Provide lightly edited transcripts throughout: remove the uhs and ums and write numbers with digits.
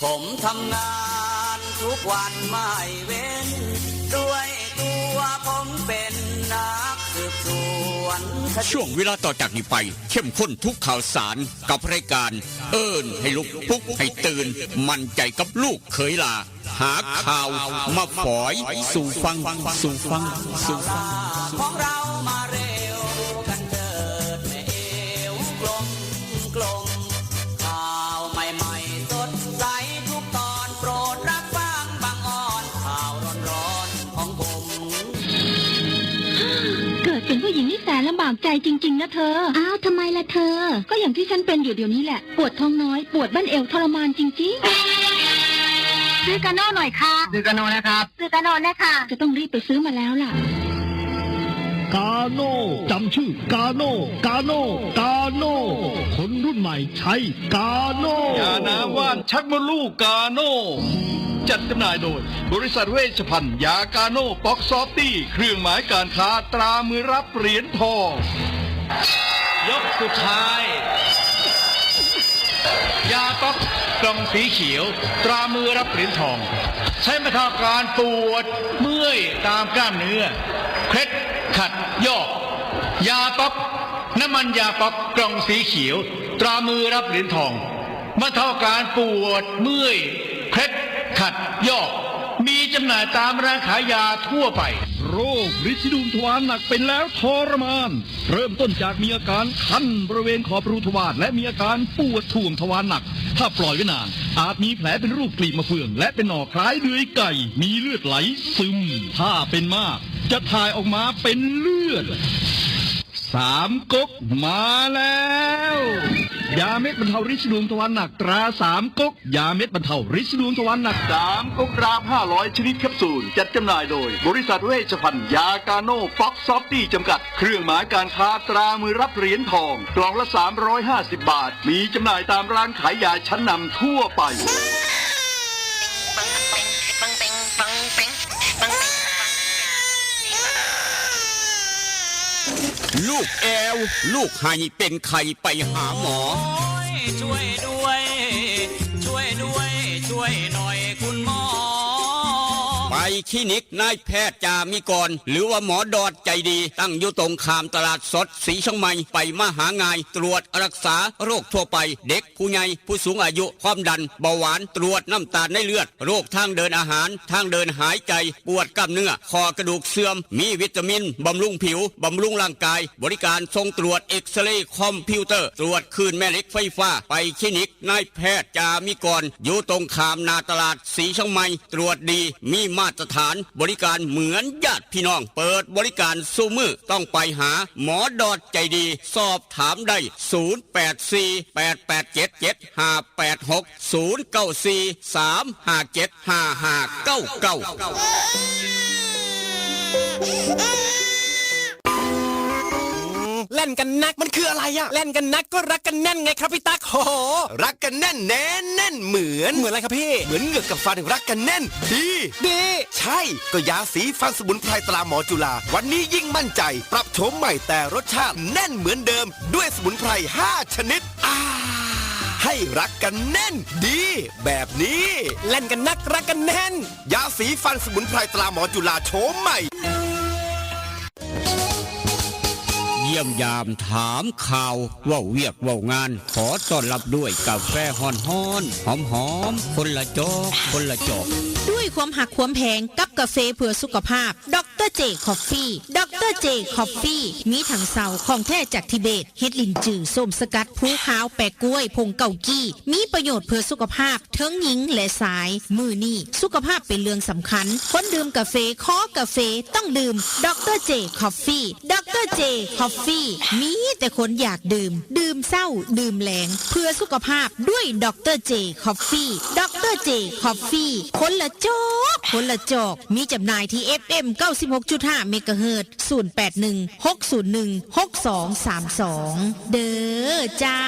ผมทำงานทุกวันไม่เว้นด้วยตัวผมเป็นนักสืบสวนช่วงเวลาต่อจากนี้ไปเข้มข้นทุกข่าวสารกับรายการเอิ้นให้ลุกปลุกให้ตื่นมั่นใจกับลูกเขยลาหาข่าวมาฝอยสู่ฟังของเรามาเร็วกันเถิดแม่เอวกลมข่าวใหม่ๆสดใสทุกตอนโปรดรับฟังบางอ่อนข่าวร้อนๆของผมเกิดเป็นผู้หญิงนี่แสนลำบากใจจริงๆนะเธออ้าวทำไมล่ะเธอก็อย่างที่ฉันเป็นอยู่เดี๋ยวนี้แหละปวดท้องน้อยปวดบั้นเอวทรมานจริงๆซื้อกาโน่หน่อยค่ะซื้อกาโน่นะครับซื้อกาโน่นะคะจะต้องรีบไปซื้อมาแล้วล่ะกาโน่จำชื่อกาโน่คนรุ่นใหม่ใช้กาโน่ยาน้ำว่านชักมดลูกกาโน่จัดจำหน่ายโดยบริษัทเวชภัณฑ์ยากาโน่ป๊อกซอฟตี้เครื่องหมายการค้าตรามือรับเหรียญทองยกสุดท้ายยาป๊อกกล่องสีเขียวตรามือรับเหรียญทองใช้บรรเทาการปวดเมื่อยตามกล้ามเนื้อเคล็ดขัดยอกยาป๊อกน้ำมันยาป๊อกกล่องสีเขียวตรามือรับเหรียญทองบรรเทาการปวดเมื่อยเคล็ดขัดยอกมีจำหน่ายตามร้านขายยาทั่วไปโรคฤทธิ์ดวงทวารหนักเป็นแล้วทรมานเริ่มต้นจากมีอาการคันบริเวณขอบรูทวารและมีอาการปวดท่วงทวารหนักถ้าปล่อยไว้นานอาจมีแผลเป็นรูปกลีบมะเฟืองและเป็นหนอกคล้ายเดือยไก่มีเลือดไหลซึมถ้าเป็นมากจะถ่ายออกมาเป็นเลือด3 ก๊กมาแล้วยาเม็ดบรรเทาฤทธิ์ดวงทวารหนักตรา3 ก๊กยาเม็ดบรรเทาฤทธิ์ดวงทวารหนัก3 ก๊กกราฟ500ชนิดแคปซูลจัดจำหน่ายโดยบริษัทเวชภัณฑ์ยากาโน่ป๊อกซอฟตี้จำกัดเครื่องหมายการค้าตรามือรับเหรียญทองกล่องละ350 บาทมีจำหน่ายตามร้านขายยาชั้นนำทั่วไปลูกแอวลูกไห้เป็นไข้ไปหาหมอช่วยด้วยช่วยหน่อยคุณหมอไปคลินิกนายแพทย์จามิกรหรือว่าหมอดอดใจดีตั้งอยู่ตรงข้ามตลาดสดศรีช่างใหม่ไปมาหาง่ายตรวจรักษาโรคทั่วไปเด็กผู้ใหญ่ผู้สูงอายุความดันเบาหวานตรวจน้ำตาลในเลือดโรคทางเดินอาหารทางเดินหายใจปวดกล้ามเนื้อคอกระดูกเสื่อมมีวิตามินบำรุงผิวบำรุงร่างกายบริการส่งตรวจเอ็กซเรย์คอมพิวเตอร์ตรวจคลื่นแม่เหล็กไฟฟ้าไปคลินิกนายแพทย์จามิกรอยู่ตรงข้ามนาตลาดศรีช่างใหม่ตรวจดีมีมาตรฐานบริการเหมือนญาติพี่น้องเปิดบริการสู้มือต้องไปหาหมอดอดใจดีสอบถามได้เล่นกันนักมันคืออะไรอะเล่นกันนักก็รักกันแน่นไงครับพี่ตั๊กโหรักกันแน่นแน่นเหมือนอะไรครับพี่เหมือนเหงือกกับฟันรักกันแน่นดีใช่ก็ยาสีฟันสมุนไพรตราหมอจุฬาวันนี้ยิ่งมั่นใจปรับโฉมใหม่แต่รสชาติแน่นเหมือนเดิมด้วยสมุนไพร5 ชนิดให้รักกันแน่นดีแบบนี้เล่นกันนักรักกันแน่นยาสีฟันสมุนไพรตราหมอจุฬาโฉมใหม่เยี่ยมยามถามข่าวว่าเวียกว่างานขอต้อนรับด้วยกาแฟฮ้อนหอมคนละจอกด้วยความหักความแพงกับกาแฟเพื่อสุขภาพดรเจคอฟฟี่ดรเจคอฟฟี่มีถังเสาของแท้จากทิเบตเฮ็ดลินจือส้มสกัดภูขาวแปะกล้วยผงเกากี้มีประโยชน์เพื่อสุขภาพทั้งหญิงและชายมือนี่สุขภาพเป็นเรื่องสำคัญคนดื่มกาแฟขอกาแฟต้องดื่มดรเจคอฟฟี่ดรเจคอฟฟี่มีแต่คนอยากดื่มเศร้าดื่มแรงเพื่อสุขภาพด้วยดรเจคอฟฟี่ดรเจคอฟฟี่คนละจอกมีจำหน่ายที่ FM 96.5 เมกะเฮิรตซ์ 0816016232 เด้อเจ้า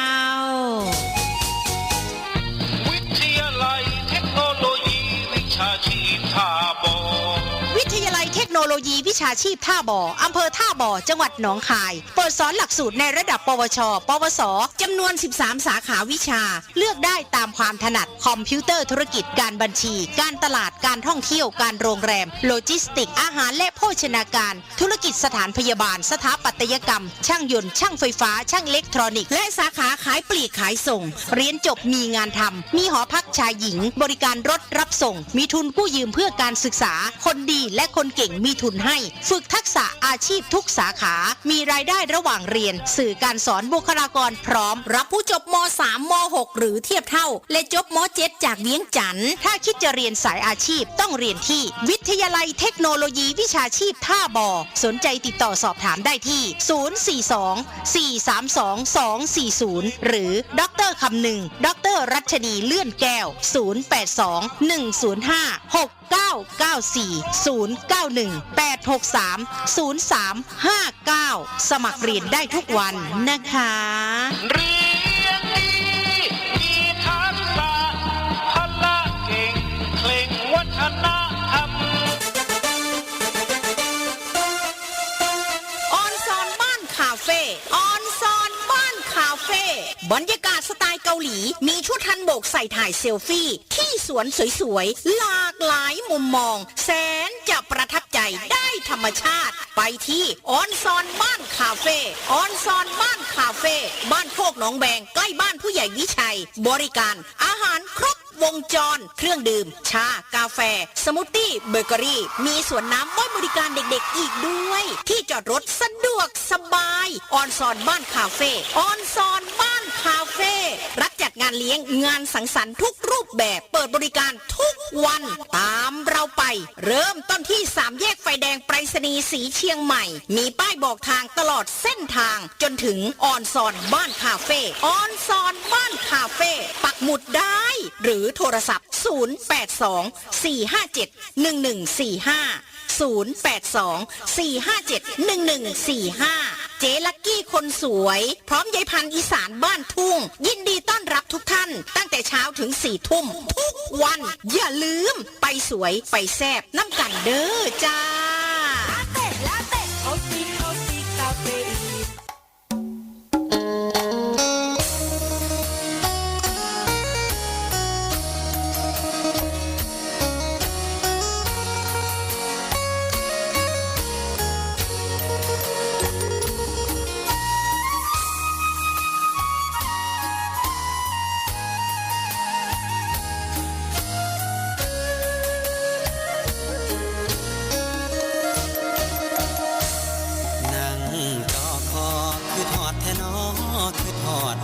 วิทยาลัยเทคโนโลยีวิชาชีพท่าบ่อวิทยาลัยเทคโนโล โลยีวิชาชีพท่าบ่ออำเภอท่าบ่อจังหวัดหนองคายเปิดสอนหลักสูตรในระดับปวช ปวสจำนวน 13 สาขาวิชาเลือกได้ตามความถนัดคอมพิวเตอร์ธุรกิจการบัญชีการตลาดการท่องเที่ยวการโรงแรมโลจิสติกอาหารและโภชนาการธุรกิจสถานพยาบาลสถาปัตยกรรมช่างยนต์ช่างไฟฟ้าช่างอิเล็กทรอนิกส์และสาขาขายปลีกขายส่งเรียนจบมีงานทำมีหอพักชายหญิงบริการรถรับส่งมีทุนกู้ยืมเพื่อการศึกษาคนดีและคนเก่งมีทุนให้ฝึกทักษะอาชีพทุกสาขามีรายได้ระหว่างเรียนสื่อการสอนบุคลากรพร้อมรับผู้จบม.3 ม.6 หรือเทียบเท่าและจบม.7 จากเวียงจันทร์ถ้าคิดจะเรียนสายอาชีพต้องเรียนที่วิทยาลัยเทคโนโลยีวิชาชีพท่าบ่อสนใจติดต่อสอบถามได้ที่ 042-432-240 หรือดร.คำหนึ่งดร.รัชนีเลื่อนแก้ว 082-105-6994-091-863-0359 สมัครเรียนได้ทุกวันนะคะ เรียนดีมีทักษะพละเก่งเคร่งวัฒนธรรม ออนซอนบ้านคาเฟ่ออนซอนบ้านคาเฟ่บรรยากาศสไตล์เกาหลีมีชุดฮันบกใส่ถ่ายเซลฟี่ที่สวนสวยๆหลากหลายมุมมองแสนจะประทับใจได้ธรรมชาติไปที่ออนซอนบ้านคาเฟ่ออนซอนบ้านคาเฟ่บ้านโคกหนองแบงใกล้บ้านผู้ใหญ่วิชัยบริการอาหารครบวงจรเครื่องดื่มชากาแฟสมูทตี้เบเกอรี่มีสวนน้ำไว้บริการเด็กๆอีกด้วยที่จอดรถสะดวกสบายออนซอนบ้านคาเฟ่ออนซอนบ้านคาเฟ่รับจัดงานเลี้ยงงานสังสรรค์ทุกรูปแบบเปิดบริการทุกวันตามเราไปเริ่มต้นที่3แยกไฟแดงไปรษณีย์สีเชียงใหม่มีป้ายบอกทางตลอดเส้นทางจนถึงออนซอนบ้านคาเฟ่ออนซอนบ้านคาเฟ่ปักหมุดได้หรือโทรศัพท์ 082-457-1145 เจลักกี้คนสวยพร้อมยายพันธุ์อีสานบ้านทุ่งยินดีต้อนรับทุกท่านตั้งแต่เช้าถึง4 ทุ่มทุกวันอย่าลืมไปสวยไปแซ่บน้ำกันเด้อจ้า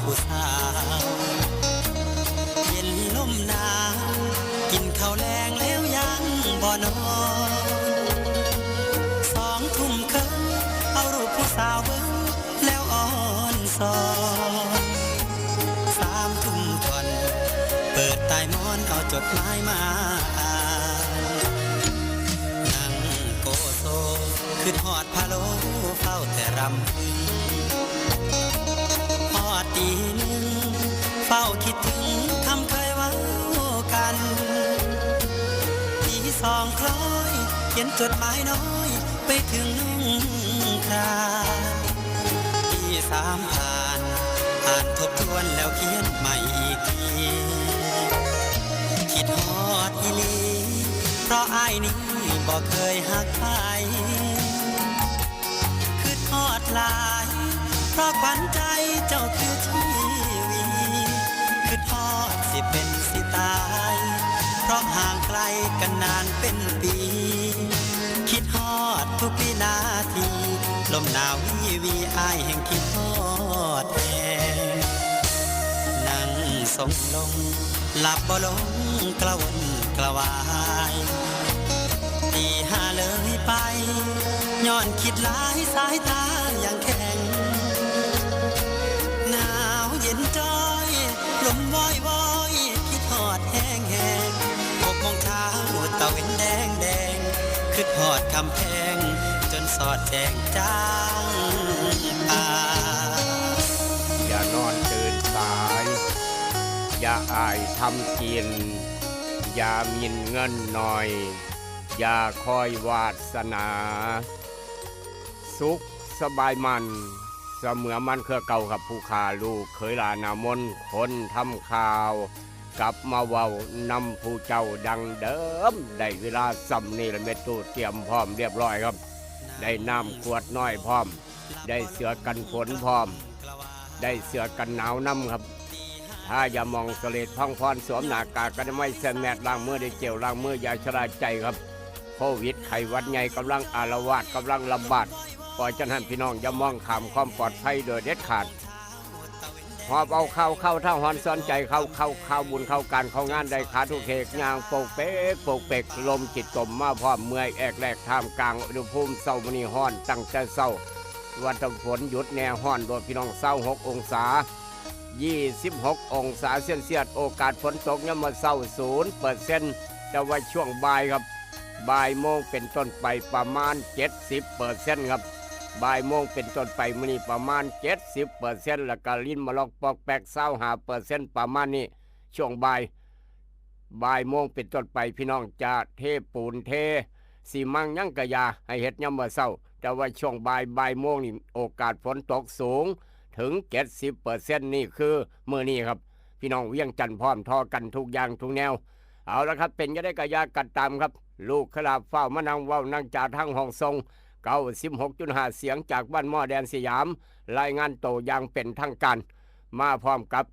ผู้สาวเย็นลมหนาวกินข้าวแลงแล้วยังบ่นอน2 ทุ่มครึ่งเอารูปผู้สาวเบิ่งแล้วอ่อนสอน3 ทุ่มก่อนเปิดใต้หมอนเอาจดหมายมาอ่านนั่งโกโซคือทอดพะโล้เฝ้าแต่รำพึงตีหนึ่งเฝ้าคิดถึงคำเคยเว้ากันตี2 คล้อยเขียนจดหมายน้อยไปถึงนุ่งครานตี3 ผ่านอ่านทบทวนแล้วเขียนใหม่อีกทีคิดฮอดอีหลีเพราะอ้ายนี้บ่เคยหักใครคิดฮอดหลายเพราะขวัญใจเจ้าคือชีวีคือทอดสิเป็นสิตายเพราะห่างไกลกันนานเป็นปีคิดฮอดทุกวินาทีลมหนาววีอ้ายแห่งคิดฮอดแห่นั่งส่งลงหลับบ่ลงกระวนกระวายตี5เลยไปย้อนคิดหลายสายตาอย่างแข็งหนาวเย็นจ้อยลมวอยวอยคิดฮอดแห้งแห้ง6 โมงเช้าตะเวนแดงแดงคิดฮอดคำแพงจนสอดแจงจ้างตาอย่านอนตื่นสายอย่าอายทำกินอย่ามินเงินหน่อย อย่าคอยวาสนา สุขสบายมันเสมือมันเครือเก่ากับผู้ขาลูกเคยลานามนคนทำข่าว กลับมาเว้านำผู้เจ้าดังเดิมได้เวลาสำนีละเม็ดตูเตรียมพร้อมเรียบร้อยครับได้น้ำขวดน้อยพร้อมได้เสื้อกันฝนพร้อมได้เสื้อกันหนาวนำครับถ้าอย่ามองเสลดพังพรสวมหน้ากากกันไม่เส้นแมดล้างมือได้เจลล้างมืออย่าชราใจครับโควิดไข้หวัดใหญ่กำลังอาละวาดกำลังระบาดปล่อยฉะนั้นพี่น้องอย่ามองข้ามความปลอดภัยโดยเด็ดขาดหอบเอาเข้าเท่าหอนสอนใจเข้าบุญเข้าการเข้างานได้ขาทุกเขกยางโปกเป๊กลมจิตตมมาพร้อมเมื่อยแอกแรกท่ามกลางอุณหภูมิเศร้ามื้อนี้ฮ้อนตั้งแต่เศร้าวันฝนหยุดแน่ฮ้อนโดยพี่น้อง26องศา26องศาเซลเซียสโอกาสฝนตกยามมื้อเช้า 0% แต่ว่าช่วงบ่ายครับบ่ายโมงเป็นต้นไปประมาณ 70% ครับบ่ายโมงเป็นต้นไปมื้อนี้ประมาณ 70% แล้วก็ลิ้นมาลอกปอกแปก25%ประมาณนี้ช่วงบ่ายโมงเป็นต้นไปพี่น้องจะเทปูนเทสีมังยังกะยาให้เฮ็ดยามมื้อเช้าแต่ว่าช่วงบ่ายโมงนี่โอกาสฝนตกสูงถึง 70% นี่คือมื้อนี้ครับพี่น้องเวียงจันทน์พร้อมทอกันทุกอย่างทุกแนวเอาละครับเป็นจะได้กะยากัดตามครับลูกขลาบเฝ้ามานั่งเว้านั่งจ่าทั้งห้องทรง96.5 เสียงจากบ้านหม้อแดนสยามรายงานโตอย่างเป็นทางการมาพร้อมกับ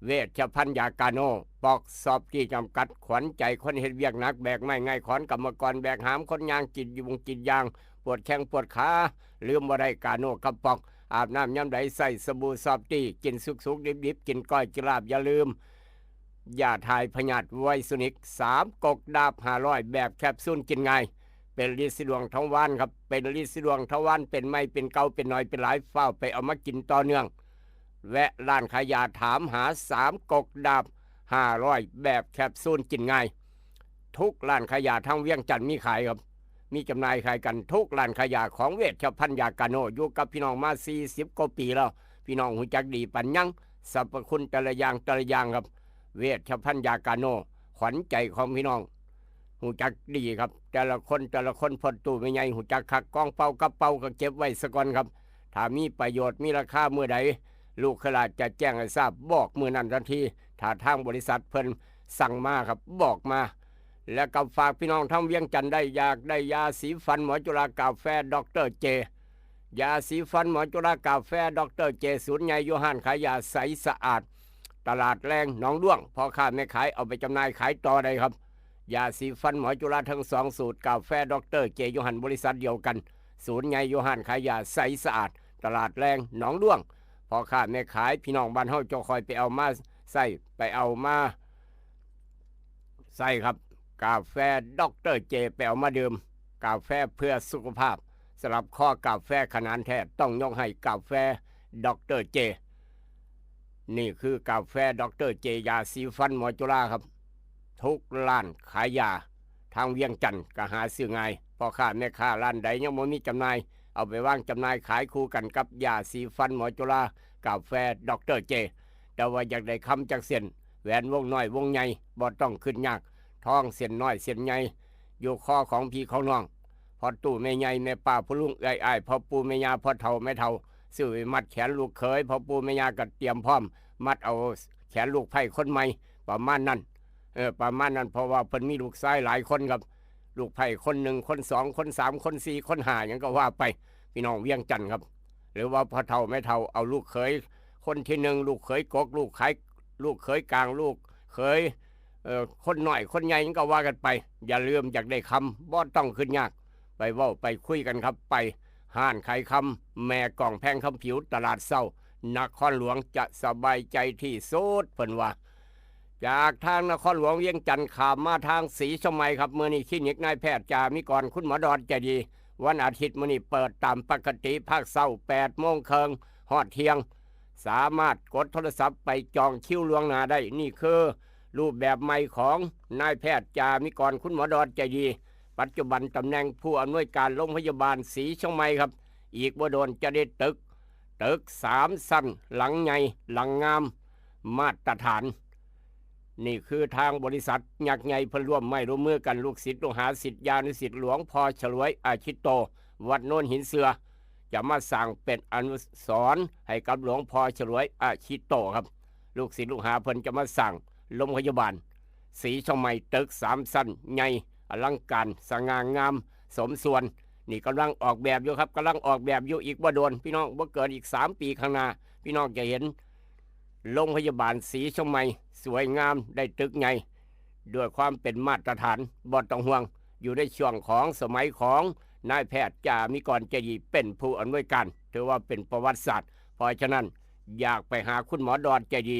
เวชภัณฑ์ยากาโนปอกสอบที่จำกัดขวัญใจคนเฮ็ดเวียกหนักแบกไม้ง่ายขอนกรรมกรแบกหามคนยางกินยุงกินยางปวดแข้งปวดขาลืมบ่ได้กาโนกับปอกอาบน้ำยามใดใส่สบู่สอบตีกินสุกๆดิบๆกินก้อยกินลาบอย่าลืมยาทายพยาธิไวซุนิก3กกดาบ500แบบแคปซูลกินง่ายเป็นลิซิดวงทวารครับเป็นลิซิดวงทวารเป็นไม่เป็นเกาเป็นน้อยเป็นหลายเฝ้าไปเอามากินต่อเนื่องแวะร้านขายยาถามหา3กกดาบ500แบบแคปซูลกินง่ายทุกร้านขายยาทั้งเวียงจันทน์มีขายครับมีจำหน่ายขายกันทุกร้านขายยาของเวชภัณฑ์ยากาโนอยู่กับพี่น้องมา40กว่าปีแล้วพี่น้องหูจักดีปัญญังสรรพคุณแต่ละอย่างครับเวชภัณฑ์ยากาโนขวัญใจของพี่น้องหูจักดีครับแต่ละคนพอตู้ไม่ใหญ่หูจักคักกองเป่ากระเป๋าก็เก็บไว้สักก่อนครับถ้ามีประโยชน์มีราคาเมื่อใดลูกขลาดจะแจ้งให้ทราบบอกมือนั้นทันทีถ้าทางบริษัทเพิ่นสั่งมาครับบอกมาและกับฝากพี่น้องทั้งเวียงจันทน์ได้อยากได้ยาสีฟันหมอจุฬากาแฟดรเจยาสีฟันหมอจุฬากาแฟดรเจศูนย์ใหญ่โยฮันขายยาใสสะอาดตลาดแรงหนองด้วงพอค้าแม่ขายเอาไปจำหน่ายขายต่อได้ครับยาสีฟันหมอจุฬาทั้ง2สูตรกาแฟดรเจโยฮันบริษัทเดียวกันศูนย์ใหญ่โยฮันขายยาใสสะอาดตลาดแรงหนองด้วงพอค้าแม่ขายพี่น้องบ้านเฮาจะคอยไปเอามาใส่ไปเอามาใส่ครับกาแฟดรเจไปเอามาดื่มกาแฟเพื่อสุขภาพสำหรับข้อกาแฟขนาดแท้ต้องยกให้กาแฟดรเจนี่คือกาแฟดรเจยาสีฟันหมอจุฬาครับทุกร้านขายยาทางเวียงจันทน์ก็หาซื้อง่ายพอค้าแม่ค้าร้านใดยังบ่มีจำหน่ายเอาไปวางจำหน่ายขายคู่กันกับยาสีฟันหมอจุฬากาแฟดรเจแต่ว่าอยากได้คำจากเส้นแหวนวงน้อยวงใหญ่บ่ต้องขึ้นยากท้องเส้นน้อยเส้นใหญ่อยู่คอของพี่ของน้องพอตู้แม่ใหญ่แม่ป้าผู้ลุงอ้ายพอปู่แม่ย่าพอเฒ่าแม่เฒ่าซื้อไปมัดแขนลูกเขยพอปู่แม่ย่าก็เตรียมพร้อมมัดเอาแขนลูกไผ่คนใหม่ประมาณนั้นประมาณนั้นเพราะว่าเพิ่นมีลูกชายหลายคนครับลูกไผ่คน1คน2คน3คน4คน5หยังก็ว่าไปพี่น้องเวียงจันทน์ครับหรือว่าพอเฒ่าแม่เฒ่าเอาลูกเขยคนที่1ลูกเขยกกลูกเขยกลางลูกเขยคนหน่อยคนใหญ่ก็ว่ากันไปอย่าลืมอยากได้คำบ่ต้องขึ้นยากไปเว้าไปคุยกันครับไปห้านขายคำแม่กล่องแพงคำผิวตลาดเศร้านครหลวงจะสบายใจที่สุดเพิ่นว่าจากทางนครหลวงเวียงจันทน์ขามมาทางศรีชมัยครับมื้อนี้คลินิกนายแพทย์จามิกรคุณหมอดอนใจดีวันอาทิตย์มื้อนี้เปิดตามปกติภาคเช้า 8:30 นฮอดเที่ยงสามารถกดโทรศัพท์ไปจองคิวล่วงหน้าได้นี่คือรูปแบบใหม่ของนายแพทย์จามิกรคุณหมอดอนใจดีปัจจุบันตำแหน่งผู้อำนวยการโรงพยาบาลศรีชมัยครับอีกบ่โดนจะได้ตึก3 ชั้นหลังใหญ่หลังงามมาตรฐาน นี่คือทางบริษัทยักษ์ใหญ่เพิ่นร่วมไม้ร่วมมือกันลูกศิษย์ลูกหาศิษยานุศิษย์หลวงพ่อฉลวยอาชิตโตวัดโน่นหินเสือจะมาสั่งเป็นอนุสรณ์ให้กับหลวงพ่อฉลวยอาชิตโตครับลูกศิษย์ลูกหาเพิ่นจะมาสั่งโรงพยาบาลศรีช่องใหม่ตึก3 ชั้นใหญ่อลังการสง่างามสมส่วนนี่กำลังออกแบบอยู่ครับกำลังออกแบบอยู่อีกบ่โดนพี่น้องบ่เกินอีก3 ปีข้างหน้าพี่น้องจะเห็นโรงพยาบาลศรีช่องใหม่สวยงามได้ตึกใหญ่ด้วยความเป็นมาตรฐานบ่ต้องห่วงอยู่ในช่วงของสมัยของนายแพทย์จ่ามิกรเจดีเป็นผู้อำนวยการถือว่าเป็นประวัติศาสตร์เพราะฉะนั้นอยากไปหาคุณหมอดอนเจดี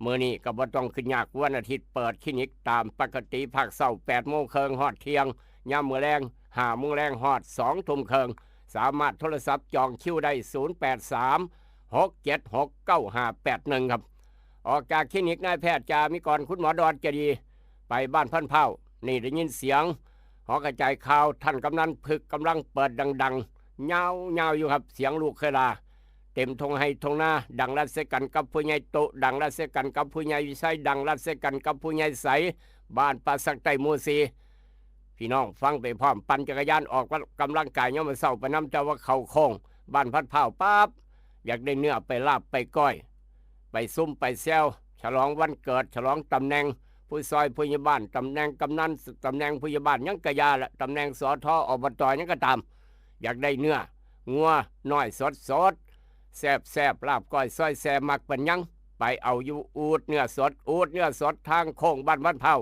มื้อนี้ก็บ่ต้องขึ้นยากวันอาทิตย์เปิดคลินิกตามปกติภาคเช้า 8:30 นฮอดเที่ยงยามมื้อแลง 5 โมงแรงฮอด 2 ทุ่มครึ่งสามารถโทรศัพท์จองคิวได้ 083-676-9581 ครับออกจากคลินิกนายแพทย์จ่ามิกรคุณหมอดอนเจดีไปบ้านพันเผานี่ได้ยินเสียงหอกระจายข่าวท่านกำนันพึกกำลังเปิดดังๆเงาอยู่ครับเสียงลูกเคยลาเต็มทงให้ทงหน้าดังรัดเสกันกับผู้ใหญ่โตดังรัดเสกันกับผู้ใหญ่วิชัยดังรัดเสกันกับผู้ใหญ่ใสบ้านปราสักไตหมู่4พี่น้องฟังไปพร้อมปั่นจักรยานออกกำลังกายย่อมเศร้าไปน้ำเจ้าว่าเขาโค้งบ้านพัดเผาปั๊บอยากได้เนื้อไปลาบไปก้อยไปซุ่มไปแซวฉลองวันเกิดฉลองตำแหน่งผู้ซอยผู้ใหญ่บ้านตำแหน่งกำนันตำแหน่งผู้ใหญ่บ้านยังกะยาละตำแหน่งสทอบตยังก็ตามอยากได้เนื้องัวน้อยสดแซ่บลาบก้อยซอยแซ่มักเป็นยังไปเอาอยู่อูดเนื้อสดทางโค้งบ้านเผา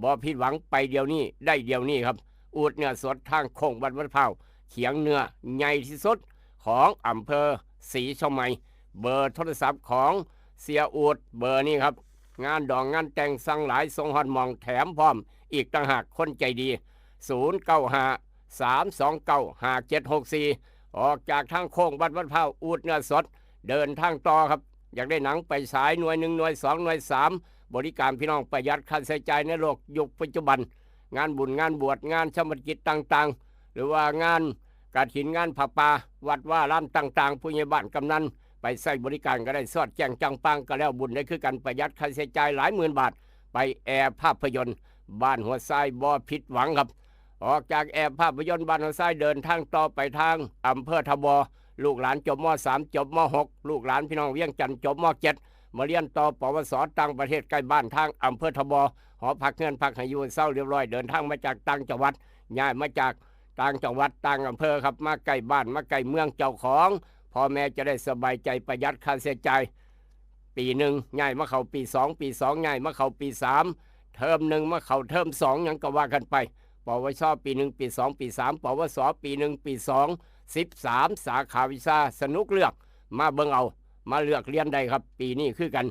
บ่ผิดหวังไปเดียวนี้ได้เดียวนี้ครับอูดเนื้อสดทางโค้งบ้านเผาเขียงเนื้อใหญ่ที่สุดของอำเภอศรีช่องใหม่เบอร์โทรศัพท์ของเสียอูดเบอร์นี้ครับงานดองงานแต่งสั่งหลายทรงฮอดมองแถมพร้อมอีกต่างหากคนใจดี095-329-5764ออกจากทางโค้งบ้านเผาอูดเนื้อสดเดินทางต่อครับอยากได้หนังไปฉายหน่วย1หน่วย2หน่วย3บริการพี่น้องประหยัดค่าใช้จ่ายในโลกยุคปัจจุบันงานบุญงานบวชงานชมรกิจต่างๆหรือว่างานกฐินงานผ้าป่าวัดว่าร้านต่างๆผู้ใหญ่บ้านกำนันไปใช้บริการก็ได้สอดแจ้งจังปังก็แล้วบุญได้คือกันประหยัดค่าใช้จ่ายหลายหมื่นบาทไปแอร์ภาพยนตร์บ้านหัวไส้บ่ผิดหวังครับออกจากแอร์ภาพยนตร์บ้านหัวไส้เดินทางต่อไปทางอำเภอทบลูกหลานจบม.3 จบม.6 ลูกหลานพี่น้องเวียงจันทร์จบม.7 มาเรียนต่อปวสต่างประเทศใกล้บ้านทางอำเภอทบหอพักเงินพักให้อยู่เศร้าเรียบร้อยเดินทางมาจากต่างจังหวัดย้ายมาจากต่างจังหวัดต่างอำเภอครับมาใกล้บ้านมาใกล้เมืองเจ้าของพ่อแม่จะได้สบายใจประหยัดค่าใช้จ่ายปีหนึ่งย้ายมาเข้าปี2ปี2ย้ายมาเข้าปี3เทอม1มาเข้าเทอม2ยังก็ว่ากันไปปวชปี1ปี2ปี3ปวสปี1ปี2 13สาขาวิชาสนุกเลือกมาเบิ่งเอามาเลือกเรียนได้ครับปีนี้คือกัน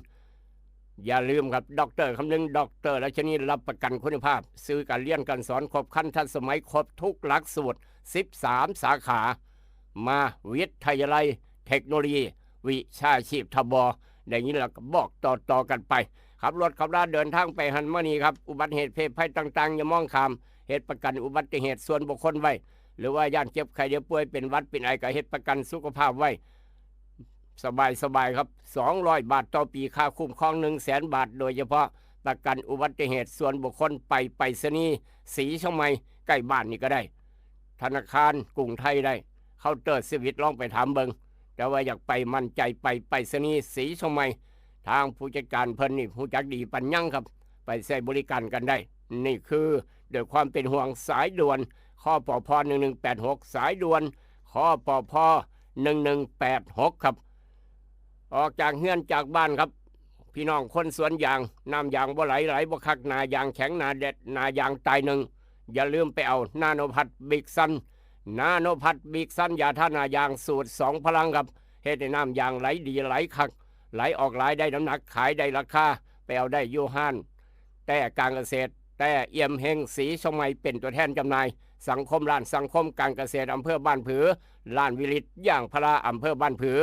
อย่าลืมครับด็อกเตอร์คำนึงด็อกเตอร์ราชนีรับประกันคุณภาพซื้อการเรียนการสอนครบขั้นทันสมัยครบทุกหลักสูตร13สาขามาวิทยาลัยเทคโนโลยีวิชาชีพทบอย่างนี้เราก็บอกต่อกันไปขับรถขับราเดินทางไปหันมานี่ครับอุบัติเหตุเพศภัยต่างๆอย่ามองข้ามเหตุประกันอุบัติเหตุส่วนบุคคลไว้หรือว่าย่านเจ็บไข้เดี๋ยวป่วยเป็นหวัดเป็นไอก็เหตุประกันสุขภาพไว้สบายครับ200 บาทต่อปีค่าคุ้มครอง100,000 บาทโดยเฉพาะประกันอุบัติเหตุส่วนบุคคลไปรษณีย์ศรีช่องใหม่ใกล้บ้านนี่ก็ได้ธนาคารกรุงไทยได้เคาน์เตอร์สวิตลองไปถามเบิงแต่ว่าอยากไปมั่นใจไปรษณีย์ศรีช่องใหม่ทางผู้จัดการเพิ่นนี่ผู้จักดีปัญญังครับไปใช้บริการกันได้นี่คือด้วยความเป็นห่วงสายด่วนข้อปพ1186สายด่วนข้อปพ1186ครับออกจากเฮือนจากบ้านครับพี่น้องคนสวนยางน้ำยางบ่ไหลบ่คักนายางแข็งนาเด็ดนายางตายหนึ่งอย่าลืมไปเอานาโนพัดบิ๊กซันยาท่านายางสูตร2พลังครับเฮ็ดให้น้ำยางไหลดีไหลคักไหลออกไหลได้น้ำหนักขายได้ราคาไปเอาได้ยูฮานแต่การเกษตรแต่เอี่ยมเฮงศรีช่องใหม่เป็นตัวแทนจำหน่ายสังคมร้านสังคมการเกษตรอำเภอบ้านผือร้านวิริตย่างพระอำเภอบ้านผือ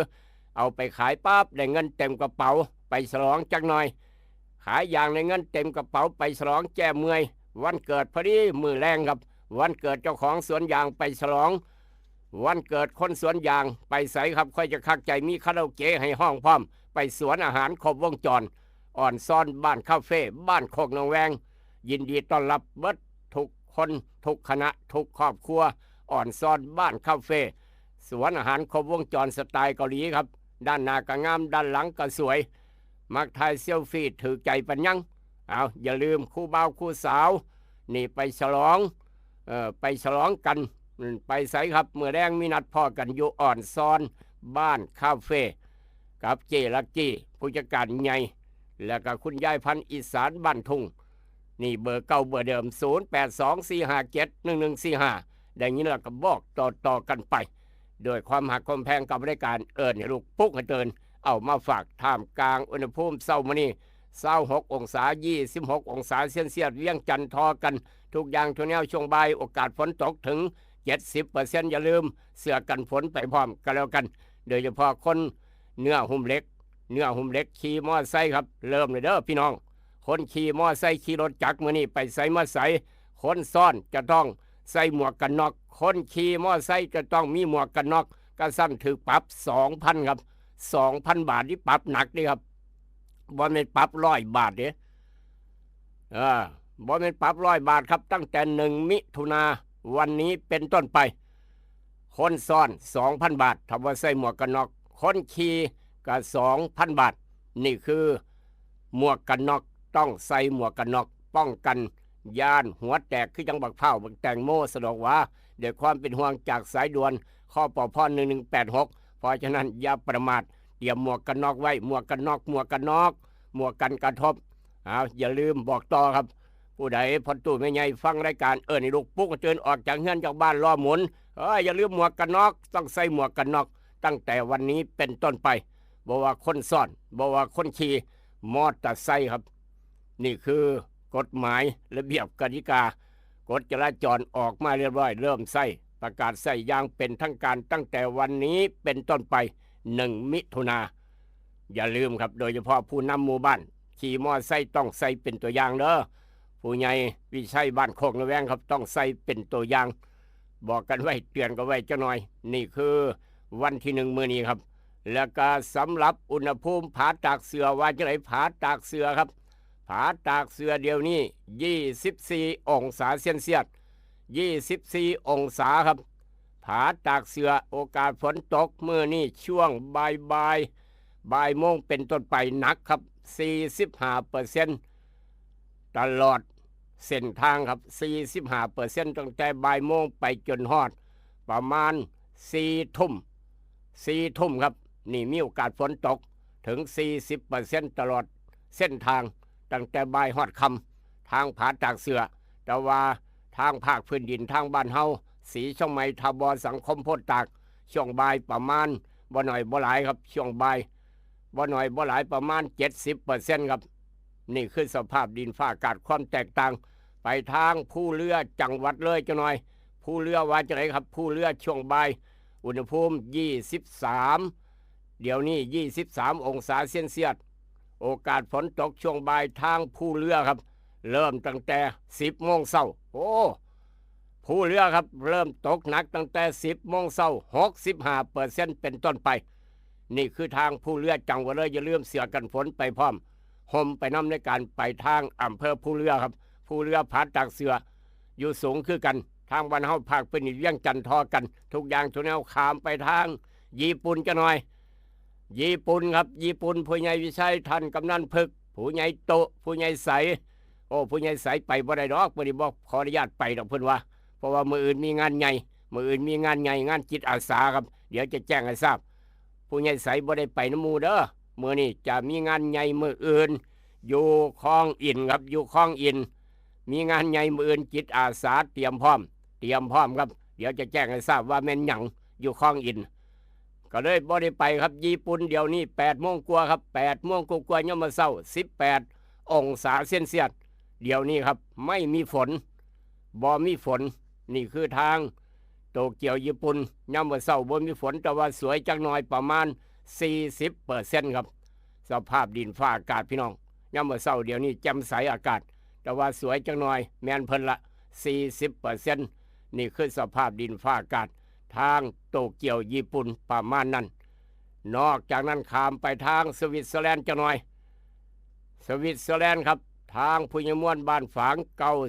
เอาไปขายปั๊บได้เงินเต็มกระเป๋าไปฉลองจักหน่อยขายอย่างในเงินเต็มกระเป๋าไปฉลองแก้เมื่อยวันเกิดพอดีมือแรงครับวันเกิดเจ้าของสวนยางไปฉลองวันเกิดคนสวนยางไปใส่ครับค่อยจะคักใจมีคาราโอเกะให้ห้องพร้อมไปสวนอาหารครบวงจร อ่อนซ่อนบ้านคาเฟ่บ้านโคกนองแวงยินดีต้อนรับเบิดทุกคนทุกคณะทุกครอบครัวอ่อนซ่อนบ้านคาเฟ่สวนอาหารครบวงจรสไตล์เกาหลีครับด้านหน้าก็งามด้านหลังก็สวยมักถ่ายเซลฟี่ถือใจปัญญังเอาอย่าลืมคู่บ่าวคู่สาวนี่ไปฉลองกันไปไสครับเมื่อแรงมีนัดพ่อกันอยู่อ่อนซ่อนบ้านคาเฟ่กับเจลักกี้ผู้จัดการใหญ่แล้วก็คุณยายพันธุ์อีสานบ้านทุ่งนี่เบอร์เก่าเบอร์เดิม0824571145ได้ยินแล้วก็บอกต่อกันไปโดยความหักความแพงกับรายการเอิญลูกปุ๊กให้เตือนเอามาฝากท่ามกลางอุณหภูมิเช้ามื้อนี้26องศา26องศาเซลเซียสเวียงจันทร์ทอกันทุกอย่างทุกแนวช่วงบ่ายโอกาสฝนตกถึง 70% อย่าลืมเสื้อกันฝนไปพร้อมกันแล้วกันโดยเฉพาะคนเนื้อหุ้มเล็กขี่มอไซค์ครับเริ่มเลยเด้อพี่น้องคนขี่มอไซค์ขี่รถจักรมื้อนี้ไปไสมาไสคนซ่อนจะต้องใส่หมวกกันน็อกคนขี่มอไซค์จะต้องมีหมวกกันน็อกก็สั่งถือปรับ 2,000 ครับ 2,000 บาทนี่ปรับหนักนี่ครับบ่แม่นปรับ100 บาทเด้บ่แม่นปรับ100 บาทครับตั้งแต่1 มิถุนาวันนี้เป็นต้นไปคนซ่อน 2,000 บาทถ้าว่าใส่หมวกกันน็อกคนขี่ก็ 2,000 บาทนี่คือหมวกกันน็อกต้องใส่หมวกกันน็อกป้องกันยานหัวแตกคือจังบักเผาบักแตงโมสะดอกว่าเดี๋ยวความเป็นห่วงจากสายด่วนข้อปพ1186เพราะฉะนั้นอย่าประมาทเตรียมหมวกกันน็อกไว้หมวกกันน็อกหมวกกันกระทบอย่าลืมบอกต่อครับผู้ใดพอตู้แม่ใหญ่ฟังรายการนี่ลูกปุ๊กเตือนออกจากเฮือนจากบ้านรอหมุนอย่าลืมหมวกกันน็อกต้องใส่หมวกกันน็อกตั้งแต่วันนี้เป็นต้นไปบ่ว่าคนซ่อนบ่ว่าคนขี่มอเตอร์ไซค์ครับนี่คือกฎหมายระเบียบกติกากฎจราจรออกมาเรียบร้อยเริ่มใส่ประกาศใส่อย่างเป็นทางการตั้งแต่วันนี้เป็นต้นไป1 มิถุนาอย่าลืมครับโดยเฉพาะผู้นำหมู่บ้านขี่มอเตอร์ไซค์ต้องใส่เป็นตัวอย่างเด้อผู้ใหญ่วิชัยบ้านโคกระแวงครับต้องใส่เป็นตัวอย่างบอกกันไว้เตือนกันไว้จักหน่อยนี่คือวันที่1มื้อนี้ครับแล้วก็สำหรับอุณหภูมิผาตากเสือว่าจะไหนผาตากเสือครับผาตากเสือเดียวนี้24องศาเซลเซียส24องศาครับผาตากเสือโอกาสฝนตกมื้อนี้ช่วงบ่ายโมงเป็นต้นไปหนักครับ 45% ตลอดเส้นทางครับ 45% ตั้งแต่บ่ายโมงไปจนฮอดประมาณ4 ทุ่มครับนี่มีโอกาสฝนตกถึง 40% ตลอดเส้นทางตั้งแต่บ่ายฮอดค่ำทางผาตากเสือแต่ว่าทางภาคพื้นดินทางบ้านเฮาสีช่องไม้ทบสังคมโพธิ์ตากช่วงบ่ายประมาณบ่หน่อยบ่หลายครับช่วงบ่ายบ่หน่อยบ่หลายประมาณ 70% ครับนี่คือสภาพดินฟ้าอากาศความแตกต่างไปทางผู้เรือจังหวัดเลยจังหน่อยผู้เรือว่าจะไหนครับผู้เรือช่วงบ่ายอุณหภูมิ23เดี๋ยวนี้23องศาเซลเซียสโอกาสฝนตกช่วงบ่ายทางผู้เรือครับเริ่มตั้งแต่10 โมงเช้าผู้เรือครับเริ่มตกหนักตั้งแต่10 โมงเช้า 65% เป็นต้นไปนี่คือทางผู้เรือจังหวัดเลยอย่าลืมเสื้อกันฝนไปพร้อมห่มไปนำในการไปทางอำเภอผู้เรือครับผู้เรือผาตากเสืออยู่สูงคือกันทางบ้านเฮาภาคเป็นเวียงจันทร์ทอกันทุกอย่างทุกแนวขามไปทางญี่ปุ่นจะหน่อยญี่ปุ่นครับญี่ปุ่นผู้ใหญ่วิชัยท่านกำนันพึกผู้ใหญ่โตผู้ใหญ่ใสผู้ใหญ่ใสไปบ่ได้ดอกบ่ได้บอกขออนุญาตไปดอกเพิ่นว่าเพราะว่ามื้ออื่นมีงานใหญ่งานจิตอาสาครับเดี๋ยวจะแจ้งให้ทราบผู้ใหญ่ใสบ่ได้ไปน้ำหมู่เด้อมื้อนี้จะมีงานใหญ่มื้ออื่นอยู่คลองอินครับอยู่คลองอินมีงานใหญ่มื้ออื่นจิตอาสาเตรียมพร้อมครับเดี๋ยวจะแจ้งให้ทราบว่าแม่นหยังอยู่คลองอินก็เลยบ่ได้ไปครับญี่ปุ่นเดี๋ยวนี้8 โมงกว่าครับ8 โมงกว่าๆยามมื้อเช้า18องศาเซลเซียสเดี๋ยวนี้ครับไม่มีฝนบ่มีฝนนี่คือทางโตเกียวญี่ปุ่นยามมื้อเช้าบ่มีฝนแต่ว่าสวยจักหน่อยประมาณ 40% ครับสภาพดินฟ้าอากาศพี่น้องยามมื้อเช้าเดี๋ยวนี้แจ่มใสอากาศแต่ว่าสวยจักหน่อยแม่นเพิ่นละ 40% นี่คือสภาพดินฟ้าอากาศทางโตเกียวญี่ปุ่นประมาณนั้นนอกจากนั้นข้ามไปทางสวิตเซอร์แลนด์จักหน่อย สวิตเซอร์แลนด์ครับทางผู้ใหญ่ม่วนบ้านฝาง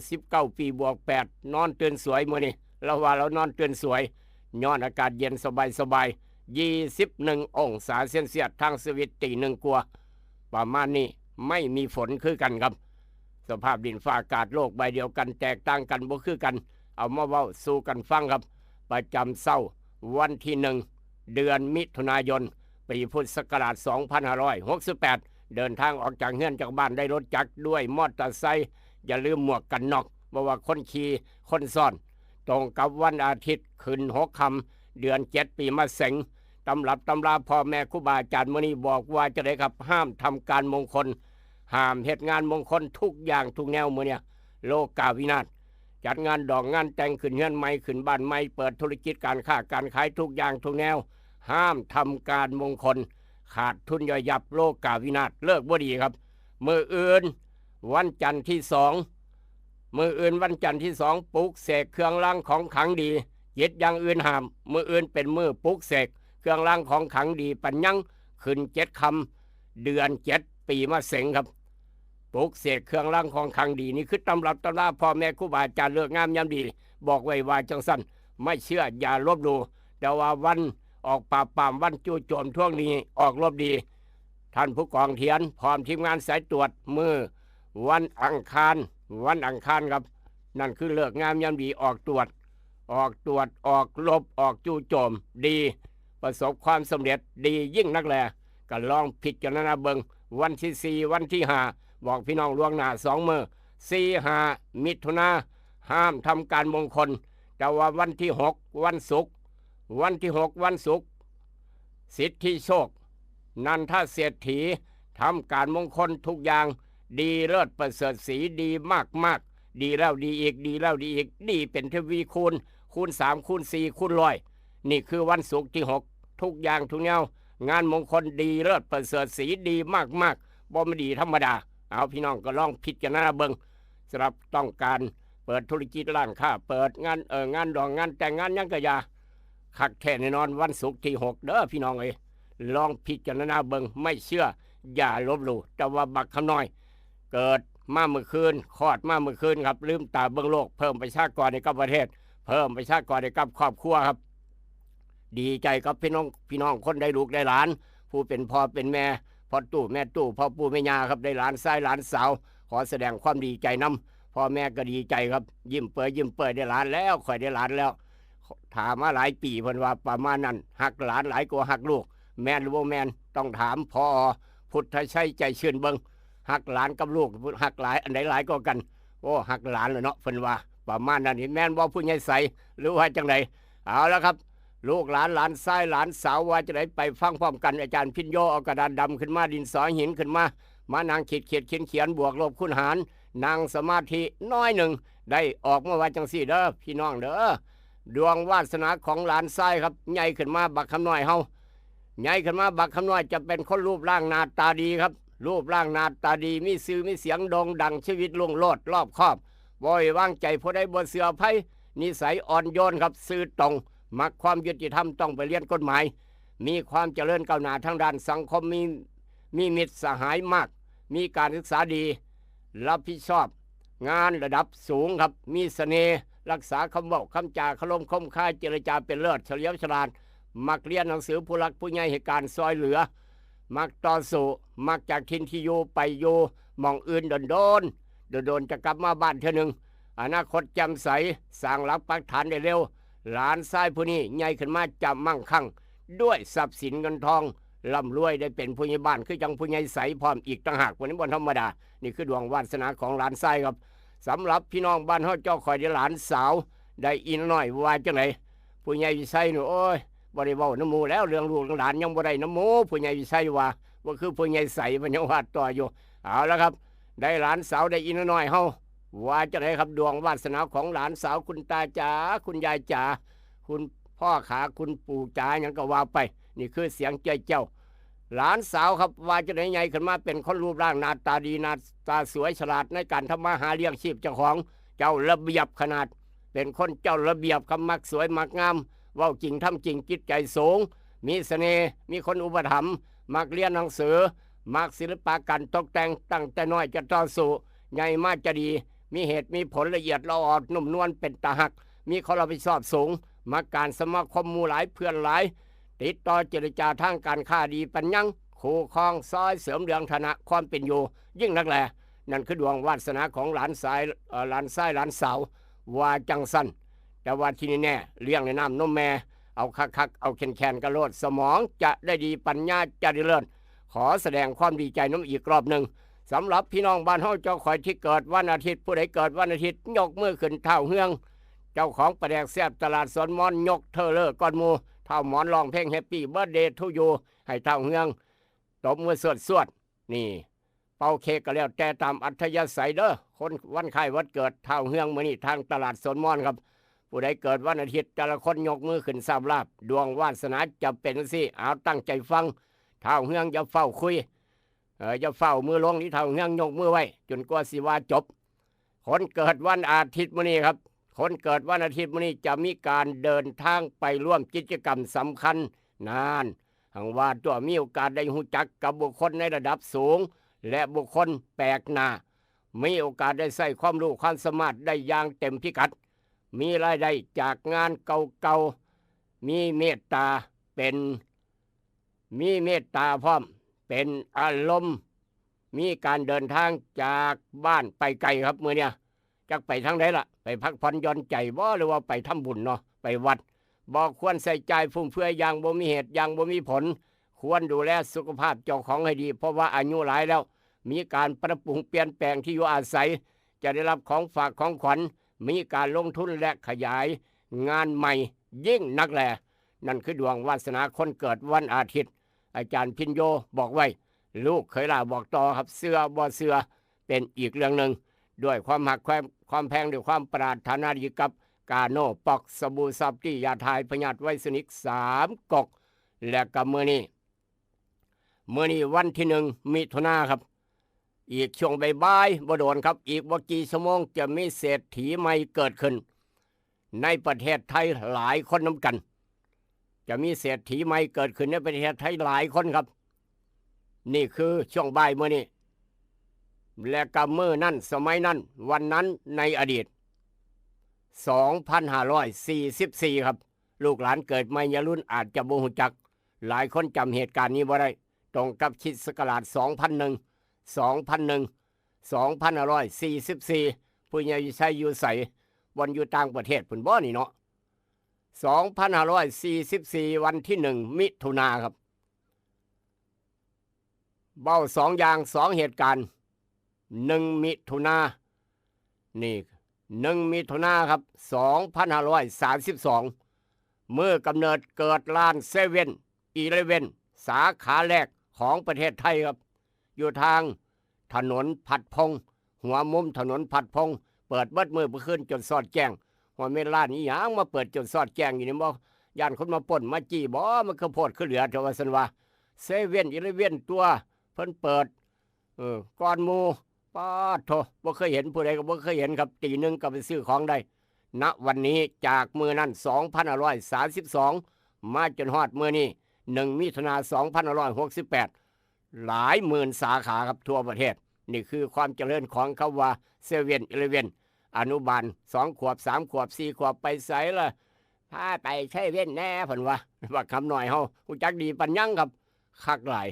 99 ปีบวก8นอนตื่นสวยมื้อนี้เราว่าเรานอนตื่นสวยย้อนอากาศเย็นสบาย21 องศาเซนเซียสทางสวิตตีหนึ่งกว่าประมาณนี้ไม่มีฝนคือกันครับสภาพดินฟ้าอากาศโลกใบเดียวกันแตกต่างกันบ่คือกันเอามาเว้าสู่กันฟังครับประจำเช้าวันที่1เดือนมิถุนายนปีพุทธศักราช2568เดินทางออกจากเฮือนจากบ้านได้รถจักรด้วยมอเตอร์ไซค์อย่าลืมหมวกกันน็อกบ่ว่าคนขี่คนซ้อนตรงกับวันอาทิตย์ขึ้น6 ค่ำเดือน7ปีมะเส็งตำรับตำราพ่อแม่ครูบาอาจารย์มื้อนี้บอกว่าจะได้ครับห้ามทำการมงคลห้ามเฮ็ดงานมงคลทุกอย่างทุกแนวมื้อเนี่ยโลกาวินาศจัดงานดอกงานแต่งขึ้นเฮือนใหม่ขึ้นบ้านใหม่เปิดธุรกิจการค้าการขายทุกอย่างทุกแนวห้ามทำการมงคลขาดทุนย่อยยับโลกาวินาศเลิกบ่ดีครับมื้ออื่นวันจันทร์ที่2มื้ออื่นวันจันทร์ที่2ปลุกเสกเครื่องรางของขลังดียึดอย่างอื่นห้ามมื้ออื่นเป็นมื้อปลุกเสกเครื่องรางของขลังดีปัญญังขึ้น7 ค่ำเดือน7ปีมะเส็งครับปลุกเสกเครื่องรางของขลังดีนี่คือตำรับตำราพ่อแม่ครูบาอาจารย์เลิกงามยามดีบอกไว้ว่าจังสั้นไม่เชื่ออย่าลบหลู่แต่ว่าวันออกปราบปรามวันจู่โจมท่วงนี้ออกรบดีท่านผู้กองเทียนพร้อมทีมงานสายตรวจมือวันอังคารครับนั่นคือเลิกงามยามดีออกตรวจออกรบออกจู่โจมดีประสบความสำเร็จดียิ่งนักแลก็ลองพิจารณาเบิงวันที่4วันที่5บอกพี่น้องล่วงหน้า2 มื้อ4-5 มิถุนาห้ามทำการมงคลแต่ว่าวันที่6วันศุกร์สิทธิโชคนันทเศรษฐีทำการมงคลทุกอย่างดีเลิศประเสริฐสีดีมากดีแล้วดีอีกดีเป็นทวีคูณ3คูณ4คูณ100นี่คือวันศุกร์ที่6ทุกอย่างทุกแนวงานมงคลดีเลิศประเสริฐสีดีมากบ่ไม่ดีธรรมดาเอาพี่น้องก็ลองพิจารณาเบิ่งสำหรับต้องการเปิดธุรกิจร้านค้าเปิดงานดองงานแต่งงานยังกะยาคักแท้แน่นอนวันศุกร์ที่6เด้อพี่น้องเอ้ยลองพิจารณาเบิ่งไม่เชื่ออย่าลบหลู่แต่ว่าบักคำน้อยเกิดมาเมื่อคืนคลอดมาเมื่อคืนครับลืมตาเบิ่งโลกเพิ่มประชากรในกับประเทศเพิ่มประชากรในกับครอบครัวครับดีใจกับพี่น้องคนได้ลูกได้หลานผู้เป็นพ่อเป็นแม่พ่อตู่แม่ตู่พ่อปู่แม่ย่าครับได้หลานชายหลานสาวขอแสดงความดีใจนำพ่อแม่ก็ดีใจครับยิ้มเปิดได้หลานแล้วข่อยได้หลานแล้วถามมาหลายปีเพิ่นว่าประมาณนั้นหักหลานหลายกว่าหักลูกแม่นหรือบ่แม่นต้องถามพ่อพุทธชัยใจชื่นเบิ่งหักหลานกับลูกหักหลายอันใดหลายกว่ากันโอ้หักหลานเลยเนาะเพิ่นว่าประมาณนั้นนี่แม่นบ่ผู้ใหญ่ใสหรือว่าจังไดเอาละครับลูกหลานชายหลานสาวว่าจะได้ไปฟังพร้อมกันอาจารย์พิญโยเอากระดานดำขึ้นมาดินสอหินขึ้นมานางเขียนบวกลบคูณหารนางสมาธิน้อยหนึ่งได้ออกมาว่าจังสี่เด้อพี่น้องเด้อดวงวาสนาของหลานชายครับใหญ่ขึ้นมาบักคำน้อยเฮาใหญ่ขึ้นมาบักคำน้อยจะเป็นคนรูปร่างหน้าตาดีครับรูปร่างหน้าตาดีมีชื่อมีเสียงโด่งดังชีวิตรุ่งโรจน์รอบคอบบ่อยวางใจผู้ใดบ่เสือไผนิสัยอ่อนโยนครับซื่อตรงมักความยุติธรรมต้องไปเรียนกฎหมายมีความเจริญก้าวหน้าทางด้านสังคมมีมิตรสหายมากมีการศึกษาดีรับผิดชอบงานระดับสูงครับมีเสน่ห์รักษาคำบอกคำจาคมคมคายเจรจาเป็นเลิศเฉลียวฉลาดมักเรียนหนังสือผู้รักผู้ใหญ่ให้การซอยเหลือมักต่อสู้มักจากทินที่อยู่ไปอยู่มองอื่นโดนจะกลับมาบ้านเท่านึงอนาคตแจ่มใสสร้างหลักปักฐานได้เร็วหลานชายผู้นี้ใหญ่ขึ้นมาจำมั่งคั่งด้วยทรัพย์สินเงินทองร่ำรวยได้เป็นผู้ใหญ่บ้านคือจังผู้ใหญ่ใสพร้อมอีกต่างหากวันนี้บนธรรมดานี่คือดวงวาสนาของหลานชายครับสำหรับพี่น้องบ้านเฮาเจ้าคอยได้หลานสาวได้อินน้อยว่าจังไหนผู้ใหญ่วิชัยหนูโอ้ยบ่ได้เว้าน้ำมูแล้วเรื่องลูกหลานยังบ่ได้น้ำมูผู้ใหญ่วิชัยว่าคือผู้ใหญ่ใสมันยังว่าต่ออยู่เอาละครับได้หลานสาวได้อินน้อยเฮาว่าจังไหนครับดวงวาสนาของหลานสาวคุณตาจ๋าคุณยายจ๋าคุณพ่อขาคุณปู่จ๋าอย่างก็ว่าไปนี่คือเสียงเจ้าหลานสาวครับว่าจะไหนใหญ่ขึ้นมาเป็นคนรูปร่างหน้าตาดีหน้าตาสวยฉลาดในการทำมาหาเลี้ยงชีพเจ้าของเจ้าระเบียบขนาดเป็นคนเจ้าระเบียบคำมักสวยมักงามเว้าจริงทำจริงจิตใจสูงมีเสน่ห์มีคนอุปถัมภ์มักเรียนหนังสือ มักศิลปะการตกแต่งตั้งแต่น้อยจะต่อสู้ใหญ่มากจะดีมีเหตุมีผลละเอียดละออนุ่มนวลเป็นตาหักมีความรับผิดชอบสูงมักการสมาคมหมู่หลายเพื่อนหลายติดต่อเจรจาทางการค้าดีปัญญังคู่ครองซอยเสริมเรืองฐานะความเป็นอยู่ยิ่งนักแลนั่นคือดวงวาสนาของหลานชายหลานสาวว่าจังสันแต่ว่าที่นี่แน่เลี้ยงในน้ำนมแม่เอาคักเอาแคนกระโลดสมองจะได้ดีปัญญาจะได้เลิศขอแสดงความดีใจน้ำอีกรอบหนึ่งสำหรับพี่น้องบ้านเฮาเจ้าข่อยที่เกิดวันอาทิตย์ผู้ใดเกิดวันอาทิตย์ยกมือขึ้นเท้าเฮืองเจ้าของประแดกแซ่บตลาดสวนมอนยกเธอเลอก้อนมูเท้าหมอนร้องเพลงแฮปปี้เบิร์ดเดย์ทูยูให้เท้าเฮืองตบมือสวดนี่เป่าเค้กก็แล้วแต่ตามอัธยาศัยเด้อคนวันคล้ายวันเกิดเท้าเฮืองมื้อนี้ทางตลาดสวนมอนครับผู้ใดเกิดวันอาทิตย์แต่ละคนยกมือขึ้นสามลาบดวงวาสนาจะเป็นสิเอาตั้งใจฟังเท้าเฮืองอย่าเฝ้าคุยอย่าเฝ้ามือลงที่เท้าเฮืองยกมือไว้จนกว่าสิว่าจบคนเกิดวันอาทิตย์มื้อนี้ครับคนเกิดวันอาทิตย์มื้อนี้จะมีการเดินทางไปร่วมกิจกรรมสำคัญนานหังว่าตัวมีโอกาสได้รู้จักกับบุคคลในระดับสูงและบุคคลแปลกหน้ามีโอกาสได้ใส่ความรู้ความสามารถได้อย่างเต็มพิกัดมีรายได้จากงานเก่าๆมีเมตตาพร้อมเป็นอารมณ์มีการเดินทางจากบ้านไปไกลครับมื้อเนี่ยจักไปทางไหนล่ะไปพักผ่อนหย่อนใจบ่หรือว่าไปทำบุญเนาะไปวัดบ่ควรใส่ใจฟุ่มเฟือยอย่างบ่มีเหตุอย่างบ่มีผลควรดูแลสุขภาพเจ้าของให้ดีเพราะว่าอายุหลายแล้วมีการปรับปรุงเปลี่ยนแปลงที่อยู่อาศัยจะได้รับของฝากของขวัญมีการลงทุนและขยายงานใหม่ยิ่งนักแลนั่นคือดวงวาสนาคนเกิดวันอาทิตย์อาจารย์พินโยบอกไว้ลูกเคยล่าบอกต่อครับเสื้อบ่เสื้อเป็นอีกเรื่องหนึ่งด้วยความหักความแพงด้วยความปรารถนาดีกับกาโน่ปอกสบู่ซับที่ยาทายพยาธิไวสนิก3 กกและกับมื้อนี้วันที่1 มิถุนายนครับอีกช่วงบ่ายๆบ่โดนครับอีกบ่กี่ชั่วโมงจะมีเศรษฐีใหม่เกิดขึ้นในประเทศไทยหลายคนนำกันจะมีเศรษฐีใหม่เกิดขึ้นในประเทศไทยหลายคนครับนี่คือช่วงบ่ายมื้อนี้และกับมื้อนั้นสมัยนั้นวันนั้นในอดีต2544ครับลูกหลานเกิดใหม่รุ่นอาจจะบ่ฮู้จักหลายคนจำเหตุการณ์นี้บ่ได้ตรงกับคริสต์ศักราช2544ผู้ใหญ่ใช้อยู่ไสบ่อยู่ต่างประเทศพุ่นบ่นี่เนาะ2544วันที่1 มิถุนายนครับเบ้า2อย่าง2เหตุการณ์1 มิถุนายนนี่1 มิถุนายนครับ2532เมื่อกำเนิดเกิดร้าน7-Eleven สาขาแรกของประเทศไทยครับอยู่ทางถนนผัดพงหัวมุมถนนผัดพงเปิดเบิดมือเพื่อขึ้นจนสอดแจ้งว่าเมร้านนี้หยังมาเปิดจนสอดแจ้งอยู่นี่บ่ย่านคนมาป่นมาจี้บ่มันคือโพดคือเหลือเทว่าซั่นว่า7-Eleven ตัวเพิ่นเปิดก่อนหมู่ป๊าดโธบ่เคยเห็นผู้ใดก็บ่เคยเห็นครับตีหนึ่งก็ไปซื้อของได้ณวันนี้จากมือนั้น2532มาจนฮอดมื้อนี้1 มิถุนายน2568หลายหมื่นสาขาครับทั่วประเทศนี่คือความเจริญของคำว่า7-Eleven อนุบาล2 ขวบ3 ขวบ4 ขวบไปไสล่ะพาไปเซเว่นแน่เพิ่นว่าคำหน่อยเฮาฮู้จักดีปัญญังครับคักหลาย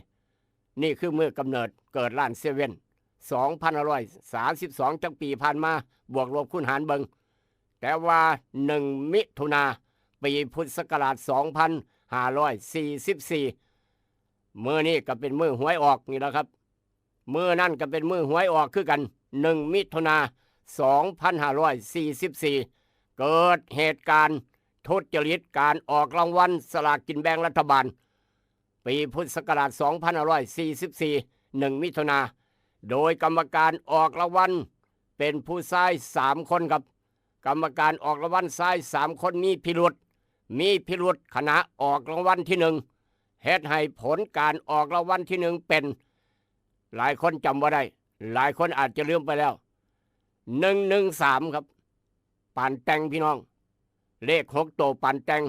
นี่คือมื้อกำเนิดเกิดร้าน2532จักปีผ่านมาบวกลบคูณหารเบิงแต่ว่า1 มิถุนายนปีพุทธศักราช2544มื้อนี้ก็เป็นมื้อหวยออกนี่แหละครับมื้อนั้นก็เป็นมื้อหวยออกคือกัน1 มิถุนายน2544เกิดเหตุการณ์ทุจริตการออกรางวัลสลากกินแบ่งรัฐบาลปีพุทธศักราช2544 1 มิถุนายนโดยกรรมการออกรางวัลเป็นผู้ชาย3 คนครับกรรมการออกรางวัลชาย3 คนมีพิรุธขณะออกรางวัลที่1เฮ็ดให้ผลการออกรางวัลที่1เป็นหลายคนจำบ่ได้หลายคนอาจจะลืมไปแล้ว113ครับปานแต่งพี่น้องเลข6 ตัวปานแต่ง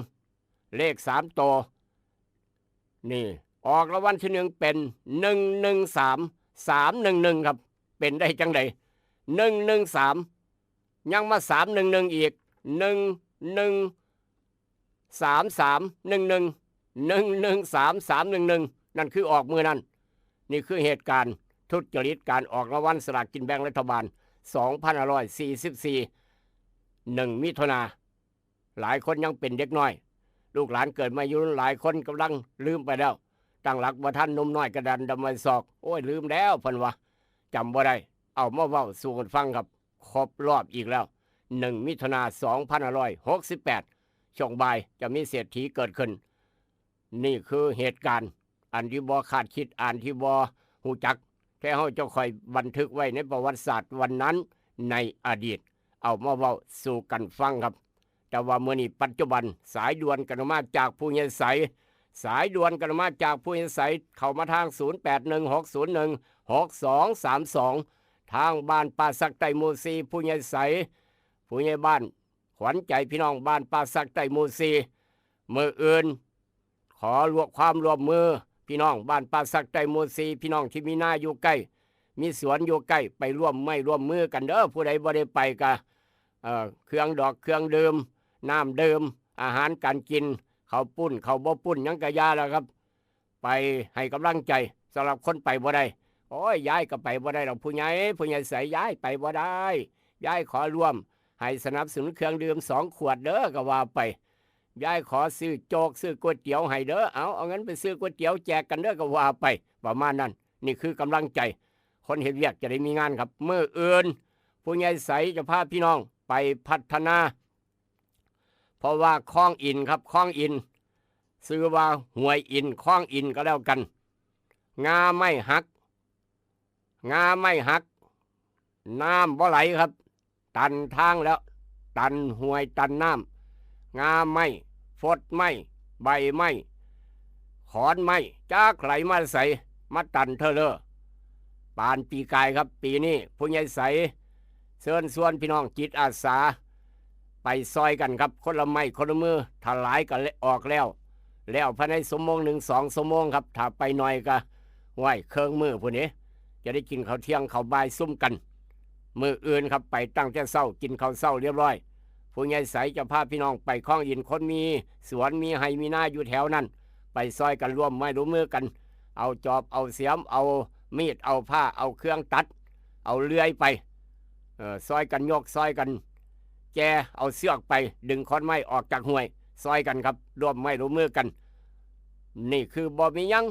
เลข3 ตัวนี่ ออกรางวัลที่หนึ่งเป็น113311ครับเป็นได้จังใด113ยังมา311อีก1133311นั่นคือออกมือนั่นนี่คือเหตุการณ์ทุจริตการออกรางวัลสลากกินแบ่งรัฐบาล2544 1 มิถุนาหลายคนยังเป็นเด็กน้อยลูกหลานเกิดมาอยู่หลายคนกำลังลืมไปแล้วตั้งหลักว่าท่านนมน้อยกระดันดำไว้ศอกโอ้ยลืมแล้วเพิ่นว่าจำบ่ได้เอามาเว้าสู่กันฟังครับครบรอบอีกแล้ว1 มิถุนา2568ช่วงบ่ายจะมีเศรษฐีเกิดขึ้นนี่คือเหตุการณ์อันที่บ่คาดคิดอันที่บ่ฮู้จักแค่เฮาจะคอยบันทึกไว้ในประวัติศาสตร์วันนั้นในอดีตเอามาเว้าสู่กันฟังครับแต่ว่าเมื่อนี้ปัจจุบันสายด่วนกันมาจากผู้ใหญ่ไสสายด่วนกันมาจากผู้ใหญ่ไสเข้ามาทาง0816016232ทางบ้านป่าสักไตหมู่4ผู้ใหญ่ไสผู้ใหญ่บ้านขวัญใจพี่น้องบ้านป่าสักไตหมู่4มื้ออื่นขอรวมความร่วมมือพี่น้องบ้านป่าสักไตหมู่4พี่น้องที่มีนาอยู่ใกล้มีสวนอยู่ใกล้ไปร่วมมือกันเด้อผู้ใดบ่ได้ไปก็เครื่องดอกเครื่องดื่มน้ำดื่มอาหารการกินเขาวปุ้นเขาวบ่ปุ้นยังกะยาแล้วครับไปให้กำลังใจสำหรับคนไปบ่ได้โอ้ยย้ายก็ไปบ่ได้หรอกผู้ใหญ่ใส่ย้ายไปบ่ได้ย้ายขอร่วมให้สนับสนุนเครื่องดื่ม2 ขวดเด้อก็ว่าไปย้ายขอซื้อโจ๊กซื้อก๋วยเตี๋ยวให้เด้อเอางั้นไปซื้อก๋วยเตี๋ยวแจกกันเด้อก็ว่าไปประมาณนั้นนี่คือกำลังใจคนเฮ็ดเวียกจะได้มีงานครับมื้ออื่นผู้ใหญ่ใสจะพาพี่น้องไปพัฒนาเพราะว่าคลองอินครับคลองอินซื้อว่าห้วยอินคลองอินก็แล้วกันงาไม่หักน้ำบ่ไหลครับตันทางแล้วตันห้วยตันน้ำงาไม่ฟดไม่ใบไม่ขอนไม่จ้าใครมาใส่มาตันเธอเลยปานปีกายครับปีนี้ผู้ใหญ่ใสเชิญชวนพี่น้องจิตอาสาไปซอยกันครับคนละไม้คนละมือถ้าหลายก็ออกแล้วภายใน1 2 ชั่วโมงครับถ้าไปหน่อยก็ไหวเครื่องมือผู้นี้จะได้กินข้าวเที่ยงข้าวบ่ายซุ่มกันมืออื่นครับไปตั้งแต่เช้ากินข้าวเช้าเรียบร้อยผู้ใหญ่ใสจะพาพี่น้องไปคลองอินคนมีสวนมีไร่มีนาอยู่แถวนั้นไปซอยกันร่วมไม้ร่วมมือกันเอาจอบเอาเสียมเอามีดเอาผ้าเอาเครื่องตัดเอาเลื่อยไปซอยกันยกซอยกันแกเอาเสือกไปดึงขอนไม้ออกจากห้วยซอยกันครับร่วมไม้ร่วมมือกันนี่คือบ่มียัง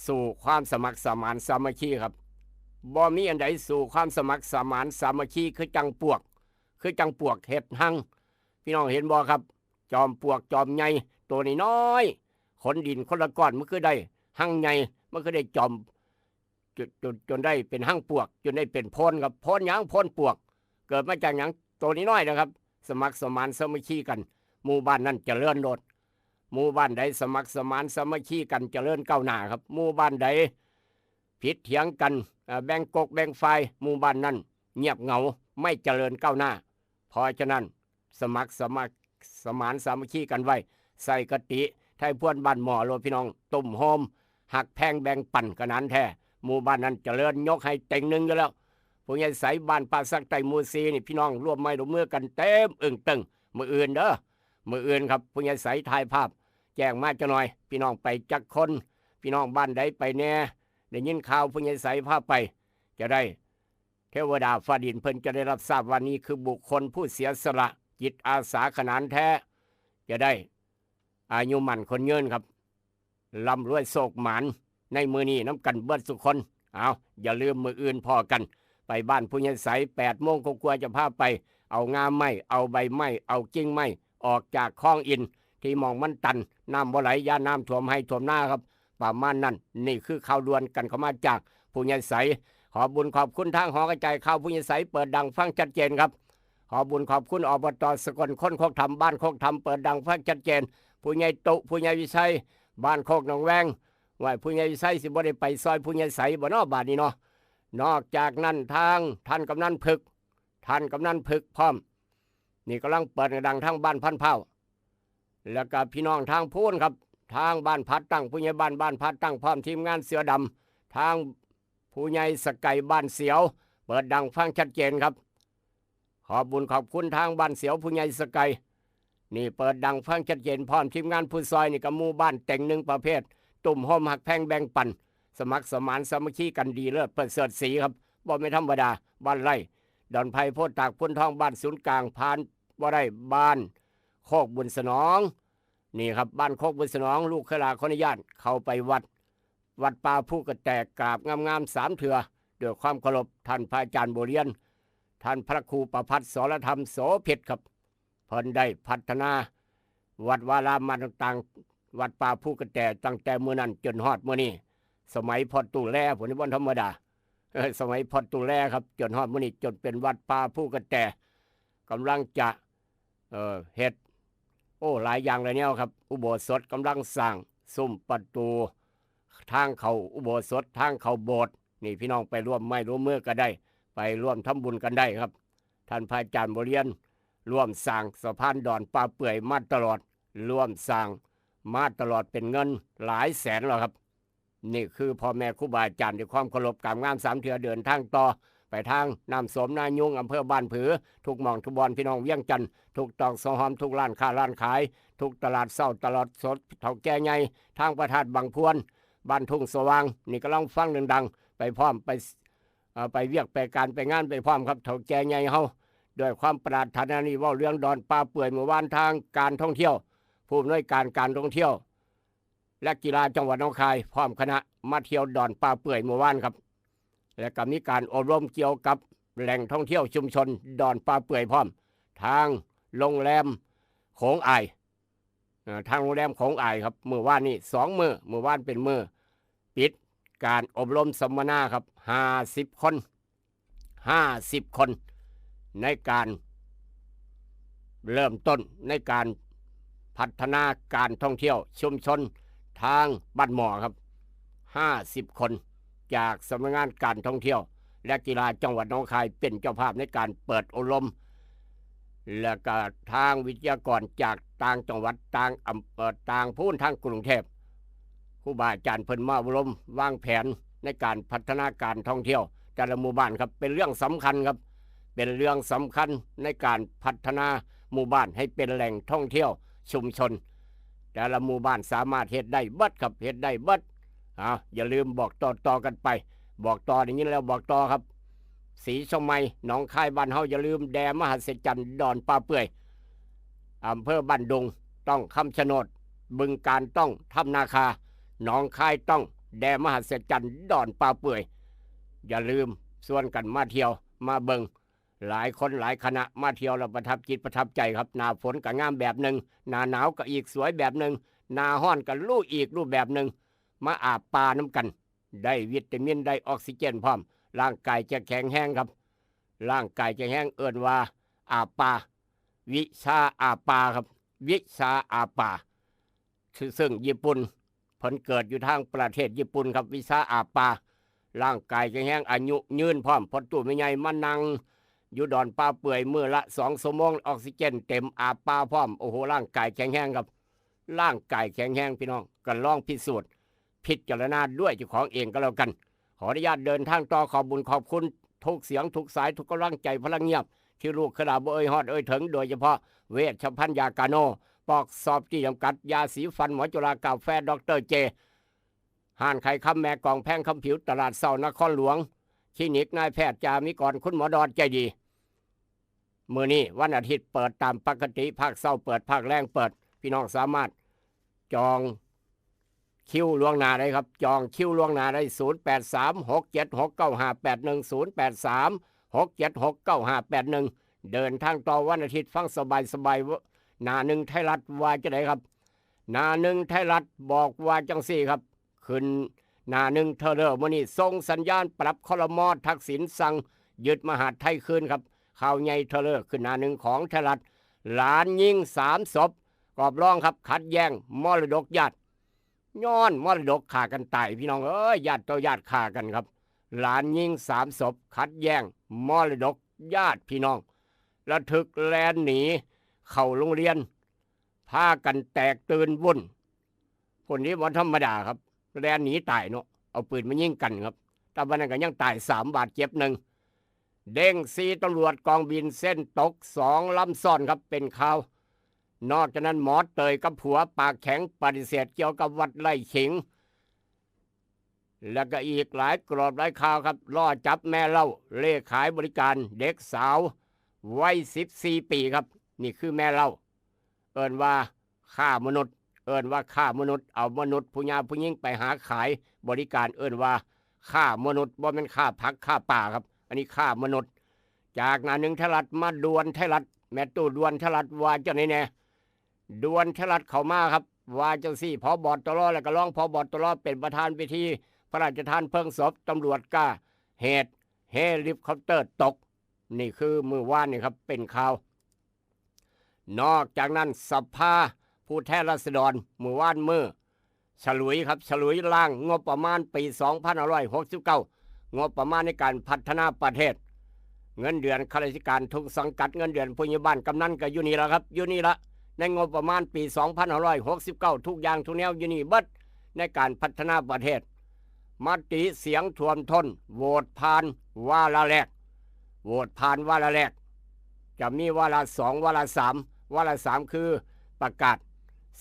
สู่ความสมัครสมานสามัคคีครับบ่มีอันใดสู่ความสมัครสมานสามัคคีคือจังปวกเห็ดหั่งพี่น้องเห็นบ่ครับจอมปวกจอมใหญ่ตัวน้อยขนดินคนละก้อนมันคือได้หั่งใหญ่มันคือได้จอมจนได้เป็นหั่งปวกจนได้เป็นโพนครับโพนหยังโพนปวกเกิดมาจากหยังตัวน้อยนะครับสมัครสมานสามัคคีกันหมู่บ้านนั้นเจริญโลดหมู่บ้านใดสมัครสมานสามัคคีกันเจริญก้าวหน้าครับหมู่บ้านใดผิดเถียงกันแบ่งกกแบ่งฝ่ายหมู่บ้านนั้นเงียบเหงาไม่เจริญก้าวหน้าเพราะฉะนั้นสมัครสมานสามัคคีกันไว้ใส่กติไทยพวนบ้านหมอโลพี่น้องตุ่มโฮมหักแพงแบ่งปั่นกันนั้นแท้หมู่บ้านนั้นเจริญยกให้เต็งหนึ่งอยู่แล้วผู้ใหญ่ใสบ้านป่าสักไตหมู่4นี่พี่น้องร่วมไม้ร่วมมือกันเต็มอึ่งตึงมืออื่นเด้อมืออื่นครับผู้ใหญ่ใสถ่ายภาพแจ้งมาจะหน่อยพี่น้องไปจักคนพี่น้องบ้านใดไปแน่ได้ยินข่าวผู้ใหญ่ใสพาไปจะได้เทวดาฟ้าดินเพิ่นจะได้รับทราบว่านี้คือบุคคลผู้เสียสละจิตอาสาขนาดแท้จะได้อายุมั่นคนเงินครับร่ำรวยโศกหมานในมือนี้น้ำกันเบิดสุคนเอาอย่าลืมมืออื่นพอกันไปบ้านผู้ใหญ่ใส8 โมงกว่าจะพาไปเอางามไม้เอาใบไม้เอากิ่งไม้ออกจากคลองอินที่มองมันตันน้ำบ่ไหลยาน้ำท่วมให้ท่วมหน้าครับประมาณนั้นนี่คือข่าวด่วนกันเข้ามาจากผู้ใหญ่ใสขอบุญขอบคุณทางหอกระจายข่าวผู้ใหญ่ใสเปิดดังฟังชัดเจนครับขอบุญขอบคุณอบต.สกลคนโคกธรรมบ้านโคกธรรมเปิดดังฟังชัดเจนผู้ใหญ่ตุผู้ใหญ่วิชัยบ้านโคกหนองแวงว่าผู้ใหญ่วิชัยสิบ่ได้ไปซอยผู้ใหญ่ใสบ่เนาะบาดนี้เนาะนอกจากนั้นทางท่านกำนันพึกพร้อมนี่กำลังเปิดดังทางบ้านพันเผาแล้วก็พี่น้องทางพูนครับ ทางบ้านพัดตั้งผู้ใหญ่บ้านบ้านพัดตั้งพร้อมทีมงานเสือดำทางผู้ใหญ่สกายบ้านเสียวเปิดดังฟังชัดเจนครับขอบบุญขอบคุณทางบ้านเสียวผู้ใหญ่สกายนี่เปิดดังฟังชัดเจนพร้อมทีมงานผู้ซอยนี่กับหมู่บ้านแต่งหนึ่งประเภทตุ่มหอมหักแพงแบ่งปันสมัครสมานสามัคคีกันดีเลิศประเสริฐศรีครับบ่ไม่ธรรมดาบ้านไร่ดอนไผ่โพธิ์ตากพ้นทองบ้านศูนย์กลางผ่านบ่ได้บ้านโคกบุญสนองนี่ครับบ้านโคกบุญสนองลูกขลาขออนุญาตเข้าไปวัดป่าผู้กระแตกกราบงามๆ3 เถื่อด้วยความเคารพท่านพระอาจารย์โบเรียนท่านพระครูประภัสสรธรรมโสภิตครับเพิ่นได้พัฒนาวัดวารามมาต่างๆวัดป่าผู้กระแตตั้งแต่เมื่อนั้นจนฮอดเมื่อนี้สมัยพอตู่แลผมนี่บ่ธรรมดาสมัยพอตู่แลครับจนฮอดมื้อนี้จนเป็นวัดป่าผู้กระแตกำลังจะเฮ็ดหลายอย่างเลยเนี่ยครับอุโบสถกำลังสร้างซุ้มประตูทางเข้าอุโบสถทางเข้าโบสถ์นี่พี่น้องไปร่วมไม้ร่วมมือกันได้ไปร่วมทำบุญกันได้ครับท่านพระอาจารย์โบเรียนร่วมสร้างสะพานดอนป่าเปื่อยมาตลอดร่วมสร้างมาตลอดเป็นเงินหลายแสนแล้วครับนี่คือพ่อแม่ครูบาอาจารย์ด้วยความเคารพกราบงาม3 เถื่อเดินทางต่อไปทางน้ำสมนายุงอำเภอบ้านผือทุกหม่องทุกบอนพี่น้องเวียงจันทร์ทุกตอกสหอมทุกร้านค้าร้านขายทุกตลาดเศร้าตลาดสดเถาแก่ใหญ่ทางประทาดบางพวนบ้านทุ่งสว่างนี่กำลังฟังดังๆไปพร้อมไปเวียกไปการไปงานไปพร้อมครับเถาแก่ใหญ่เฮาด้วยความปรารถนานี้ว่าเรื่องดอนป่าเปื่อยเมื่อวานทางการท่องเที่ยวผู้อำนวยการการท่องเที่ยวและกีฬาจังหวัดหนองคายพร้อมคณะมาเที่ยวดอนป่าเปื่อยเมื่อวานครับและก็มีการอบรมเกี่ยวกับแหล่งท่องเที่ยวชุมชนดอนป่าเปื่อยพร้อมทางโรงแรมโขงอ่ายทางโรงแรมโขงอ่ายครับเมื่อวานนี้2 มื้อเมื่อวานเป็นมื้อปิดการอบรมสัมมนาครับ50 คนในการเริ่มต้นในการพัฒนาการท่องเที่ยวชุมชนทางบ้านหมอครับ50 คนจากสำนักงานการท่องเที่ยวและกีฬาจังหวัดหนองคายเป็นเจ้าภาพในการเปิดอบรมและก็ทางวิทยากรจากต่างจังหวัดต่างอำเภอต่างพูนทางกรุงเทพครูบาอาจารย์เพิ่นมาอบรมวางแผนในการพัฒนาการท่องเที่ยวแต่ละหมู่บ้านครับเป็นเรื่องสำคัญครับเป็นเรื่องสำคัญในการพัฒนาหมู่บ้านให้เป็นแหล่งท่องเที่ยวชุมชนแต่ละหมู่บ้านสามารถเฮ็ดได้เบิดครับเฮ็ดได้เบิดอย่าลืมบอกต่อกันไปบอกต่ออย่างนี้แล้วบอกต่อครับศรีชมไมหนองคายบ้านเฮาอย่าลืมแดมหัศจรรย์ดอนป่าเปื่อยอำเภอบ้านดงต้องคำชะโนดบึงการต้องถ้ำนาคาหนองคายต้องแดมหัศจรรย์ดอนป่าเปื่อยอย่าลืมส่วนกันมาเที่ยวมาเบิงหลายคนหลายคณะมาเที่ยวแล้วประทับจิตประทับใจครับหน้าฝนก็งามแบบหนึ่งหน้าหนาวก็อีกสวยแบบหนึ่งหน้าร้อนก็ลู่อีกรูปแบบหนึ่งมาอาบปลาน้ำกันได้วิตามินได้ออกซิเจนพร้อมร่างกายจะแข็งแรงครับร่างกายจะแห้งเอิ้นว่าอาบปลาวิชาอาบปลาครับวิชาอาบปลาซึ่งญี่ปุ่นผลเกิดอยู่ทางประเทศญี่ปุ่นครับวิชาอาบปลาร่างกายจะแห้งอายุยืนพร้อมพอตู้ไม่ใหญ่มานั่งอยู่ดอนป่าเปื่อยมื้อละ2 ชั่วโมงออกซิเจนเต็มอาบปลาพร้อมโอ้โหร่างกายแข็งแรงครับร่างกายแข็งแรงพี่น้องก็ลองพิสูจน์พิจารณาด้วยเจ้าของเองก็แล้วกันขออนุญาตเดินทางต่อขอบบุญขอบคุณทุกเสียงทุกสายทุกกำลังใจพลังเงียบที่ลูกขลาบ่เอ่ยฮอดเอ่ยถึงโดยเฉพาะเวชภัณฑ์ยากาโนปอกสอบที่จำกัดยาสีฟันหมอจุฬากาแฟดรเจห้านไข่คำแม่กองแพงคำผิวตลาดเสานครหลวงคลินิกนายแพทย์จามิกรคุณหมอดอนใจดีมื้อนี้วันอาทิตย์เปิดตามปกติภาคเช้าเปิดภาคแรงเปิดพี่น้องสามารถจองคิวล่วงหน้าได้ครับจองคิวล่วงหน้าได้08367695810836769581เดินทางต่อวันอาทิตย์ฟังสบายหน้าหนึ่งไทยรัฐว่าจะไหนครับหน้าหนึ่งไทยรัฐบอกว่าจังสี่ครับขึ้นหน้าหนึ่งเทเลอร์มื้อนี้ส่งสัญญาณปรับครม.ทักษิณสั่งยึดมหาดไทยคืนครับข่าวใหญ่เทเลอร์ขึ้นหน้าหนึ่งของไทยรัฐหลานยิง3 ศพกอบร้องครับขัดแย้งมรดกญาติย้อนมรดกฆ่ากันตายพี่น้องเอ้ยญาติต่อญาติฆ่ากันครับหลานยิง3 ศพขัดแย้งมรดกญาติพี่น้องระทึกแลนหนีเข้าโรงเรียนพากันแตกตื่นวุ่นผ คนนี้วันธรรมดาครับแลนหนีตายเนาะเอาปืนมายิงกันครับแต่วันนั้นก็ยังตาย3 บาดเจ็บ1เด้ง4ตำรวจกองบินเส้นตก2ลำซ่อนครับเป็นข่าวนอกจากนั้นหมอเตยกับผัวปากแข็งปฏิเสธเกี่ยวกับวัดไร่ขิงแล้วก็อีกหลายกรอบหลายข่าวครับล่อจับแม่เล่าเล่ขายบริการเด็กสาววัย14 ปีครับนี่คือแม่เล่าเอิ้นว่าฆ่ามนุษย์เอิ้นว่าฆ่ามนุษย์เอามนุษย์ผู้หญิงผู้หญิงไปหาขายบริการเอิ้นว่าฆ่ามนุษย์บ่แม่นฆ่าผักฆ่าป่าครับอันนี้ฆ่ามนุษย์จากหน้าหนึ่งไทยรัฐมาดวนไทยรัฐแม่ตู้ดวนไทยรัฐว่าเจ้าไหนแน่ดวนไทยรัฐเข้ามาครับว่าเจ้าซี่ผบ.ตร.แล้วก็รองผบ.ตร.เป็นประธานพิธีพระราชทานเพลิงศพตำรวจกล้าเหตุเฮลิคอปเตอร์ตกนี่คือมือว่านนี่ครับเป็นข่าวนอกจากนั้นสภาผู้แทนราษฎรมือว่านมือฉลุยครับฉลุยร่างงบประมาณปี2569งบประมาณในการพัฒนาประเทศเงินเดือนข้าราชการทุกสังกัดเงินเดือนผู้ใหญ่บ้านกำนันก็อยู่นี่ละครับอยู่นี่ละในงบประมาณปี2569ทุกอย่างทุกแนวอยู่นี่เบิดในการพัฒนาประเทศมติเสียงท่วมท้นโหวตผ่านวาระแรกโหวตผ่านวาระแรกจะมีวาระ2วาระ3วาระ3คือประกาศ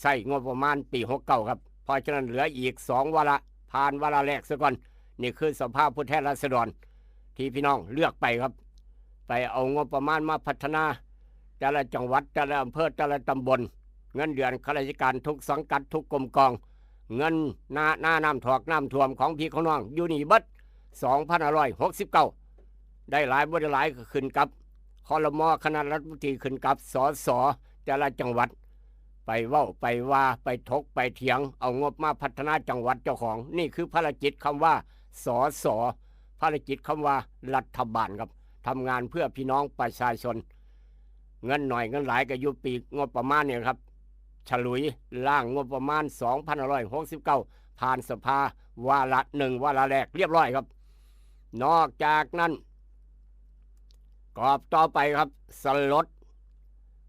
ใส่งบประมาณปี69ครับเพราะฉะนั้นเหลืออีก2วาระผ่านวาระแรกซะก่อนนี่คือสภาผู้แทนราษฎรที่พี่น้องเลือกไปครับไปเอางบประมาณมาพัฒนาแต่ละจังหวัดแต่ละอำเภอแต่ละตำบลเงินเดือนข้าราชการทุกสังกัดทุกกรมกองเงินหน้าน้ำถอกน้ำท่วมของพี่ของน้องอยู่นี่เบิด2569ได้หลายบ่ได้หลายก็ขึ้นกับครม.คณะรัฐมนตรีขึ้นกับสสแต่ละจังหวัดไปเว้าไปว่าไปถกไปเถียงเอางบมาพัฒนาจังหวัดเจ้าของนี่คือภารกิจคำว่าสสภารกิจคำว่ารัฐบาลครับทำงานเพื่อพี่น้องประชาชนเงินหน่อยเงินหลายก็อยู่ปีงบประมาณเนี่ยครับฉลุยร่างงบประมาณ2569ผ่านสภาวาระ1วาระแรกเรียบร้อยครับนอกจากนั้นกอบต่อไปครับสลด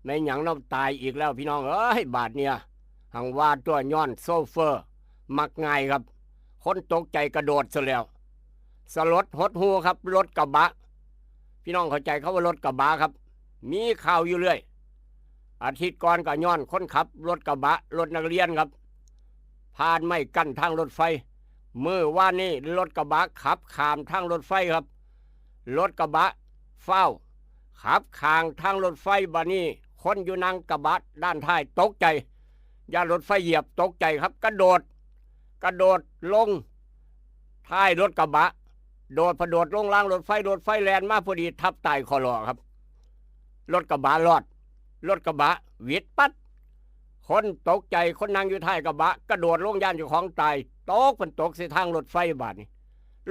ไม่หยังน้ำตายอีกแล้วพี่น้องเอ้ยบาทเนี่ยหังว่าตัวย้อนโซเฟอร์มักง่ายครับคนตกใจกระโดดซะแล้วสลดหดหูครับรถกระบะพี่น้องเข้าใจเขาว่ารถกระบะครับมีข่าวอยู่เรื่อยอาทิตย์ก่อนก็ย้อนคนขับรถกระบะรถนักเรียนครับผ่านไม่กั้นทางรถไฟเมื่อวานนี้รถกระบะขับข้ามทางรถไฟครับรถกระบะเฝ้าขับข้างทางรถไฟบานี้คนอยู่นั่งกระบะด้านท้ายตกใจย่ารถไฟเหยียบตกใจครับกระโดดลงท้ายรถกระบะโดดลงล่างรถไฟแลนมาพอดีทับตายคอรอครับรถกระบะรอดรถกระบะหวิดปัดคนตกใจคนนั่งอยู่ท้ายกระบะกระโดดลงย่านเจ้าของตายตกเส้นทางรถไฟบาดนี้